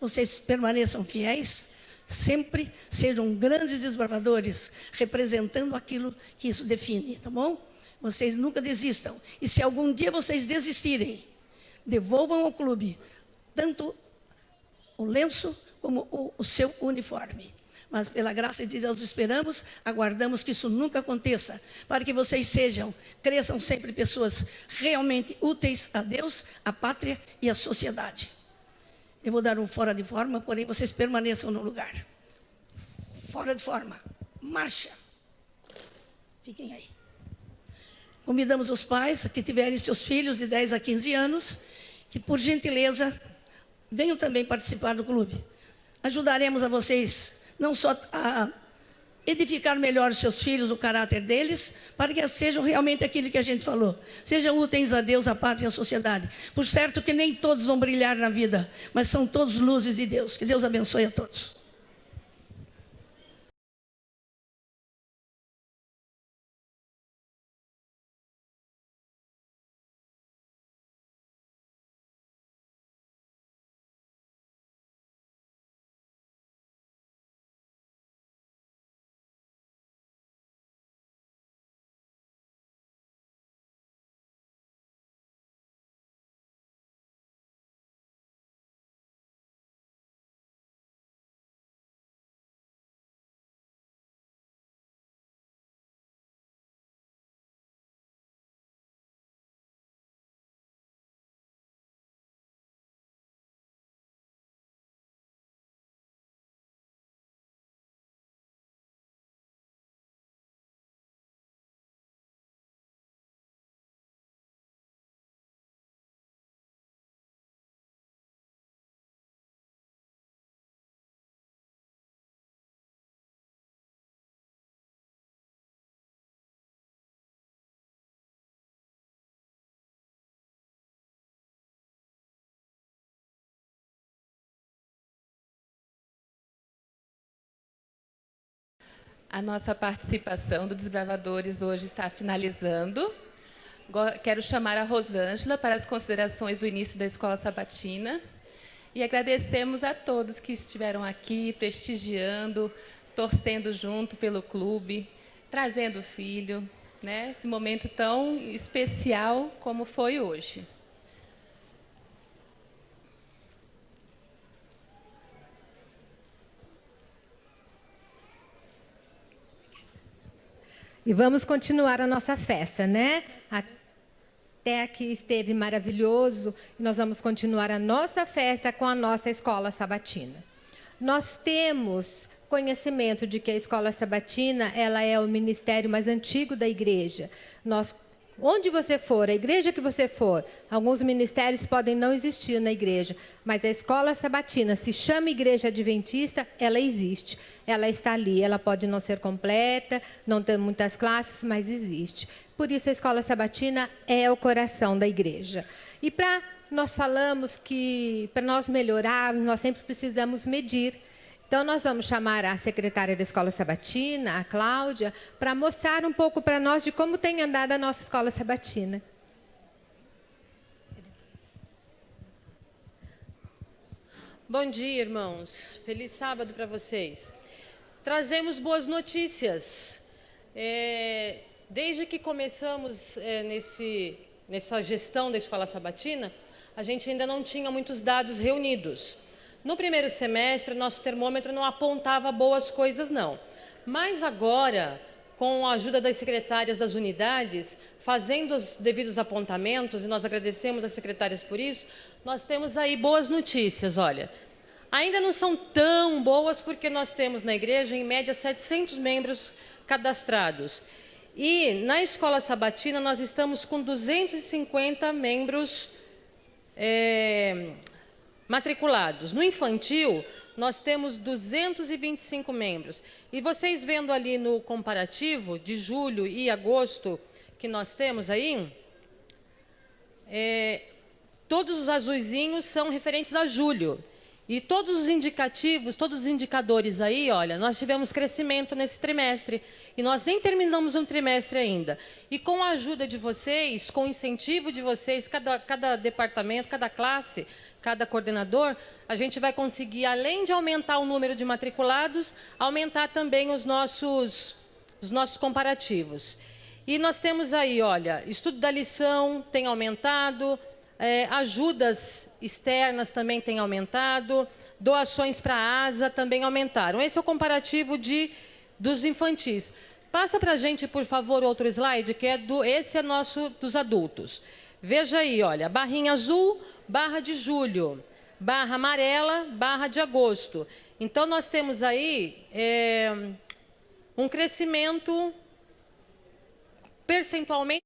Vocês permaneçam fiéis, sempre sejam grandes desbravadores, representando aquilo que isso define, tá bom? Vocês nunca desistam. E se algum dia vocês desistirem, devolvam ao clube tanto o lenço como o seu uniforme. Mas pela graça de Deus esperamos, aguardamos que isso nunca aconteça, para que vocês cresçam sempre pessoas realmente úteis a Deus, à pátria e à sociedade. Eu vou dar um fora de forma, porém vocês permaneçam no lugar. Fora de forma. Marcha. Fiquem aí. Convidamos os pais que tiverem seus filhos de 10 a 15 anos, que por gentileza venham também participar do clube. Ajudaremos a vocês não só a edificar melhor os seus filhos, o caráter deles, para que sejam realmente aquilo que a gente falou. Sejam úteis a Deus, a pátria e a sociedade. Por certo que nem todos vão brilhar na vida, mas são todos luzes de Deus. Que Deus abençoe a todos. A nossa participação do Desbravadores hoje está finalizando. Quero chamar a Rosângela para as considerações do início da Escola Sabatina. E agradecemos a todos que estiveram aqui, prestigiando, torcendo junto pelo clube, trazendo o filho, né? Esse momento tão especial como foi hoje. E vamos continuar a nossa festa, né? Até aqui esteve maravilhoso e nós vamos continuar a nossa festa com a nossa Escola Sabatina. Nós temos conhecimento de que a Escola Sabatina, ela é o ministério mais antigo da igreja. Onde você for, a igreja que você for, alguns ministérios podem não existir na igreja, mas a Escola Sabatina, se chama Igreja Adventista, ela existe. Ela está ali, ela pode não ser completa, não ter muitas classes, mas existe. Por isso a Escola Sabatina é o coração da igreja. E nós falamos que para nós melhorarmos, nós sempre precisamos medir. Então, nós vamos chamar a secretária da Escola Sabatina, a Cláudia, para mostrar um pouco para nós de como tem andado a nossa Escola Sabatina. Bom dia, irmãos. Feliz sábado para vocês. Trazemos boas notícias. Desde que começamos nessa gestão da Escola Sabatina, a gente ainda não tinha muitos dados reunidos. No primeiro semestre, nosso termômetro não apontava boas coisas, não. Mas agora, com a ajuda das secretárias das unidades, fazendo os devidos apontamentos, e nós agradecemos as secretárias por isso, nós temos aí boas notícias, olha. Ainda não são tão boas, porque nós temos na igreja, em média, 700 membros cadastrados. E na Escola Sabatina, nós estamos com 250 membros matriculados. No infantil, nós temos 225 membros. E vocês vendo ali no comparativo de julho e agosto que nós temos aí, todos os azuizinhos são referentes a julho. E todos os indicativos, todos os indicadores aí, olha, nós tivemos crescimento nesse trimestre. E nós nem terminamos um trimestre ainda. E com a ajuda de vocês, com o incentivo de vocês, cada departamento, cada classe, cada coordenador, a gente vai conseguir, além de aumentar o número de matriculados, aumentar também os nossos comparativos. E nós temos aí, olha, estudo da lição tem aumentado, ajudas externas também tem aumentado, doações para a ASA também aumentaram. Esse é o comparativo dos infantis. Passa para a gente, por favor, outro slide, que esse é nosso dos adultos. Veja aí, olha, barrinha azul, barra de julho, barra amarela, barra de agosto. Então, nós temos aí um crescimento percentualmente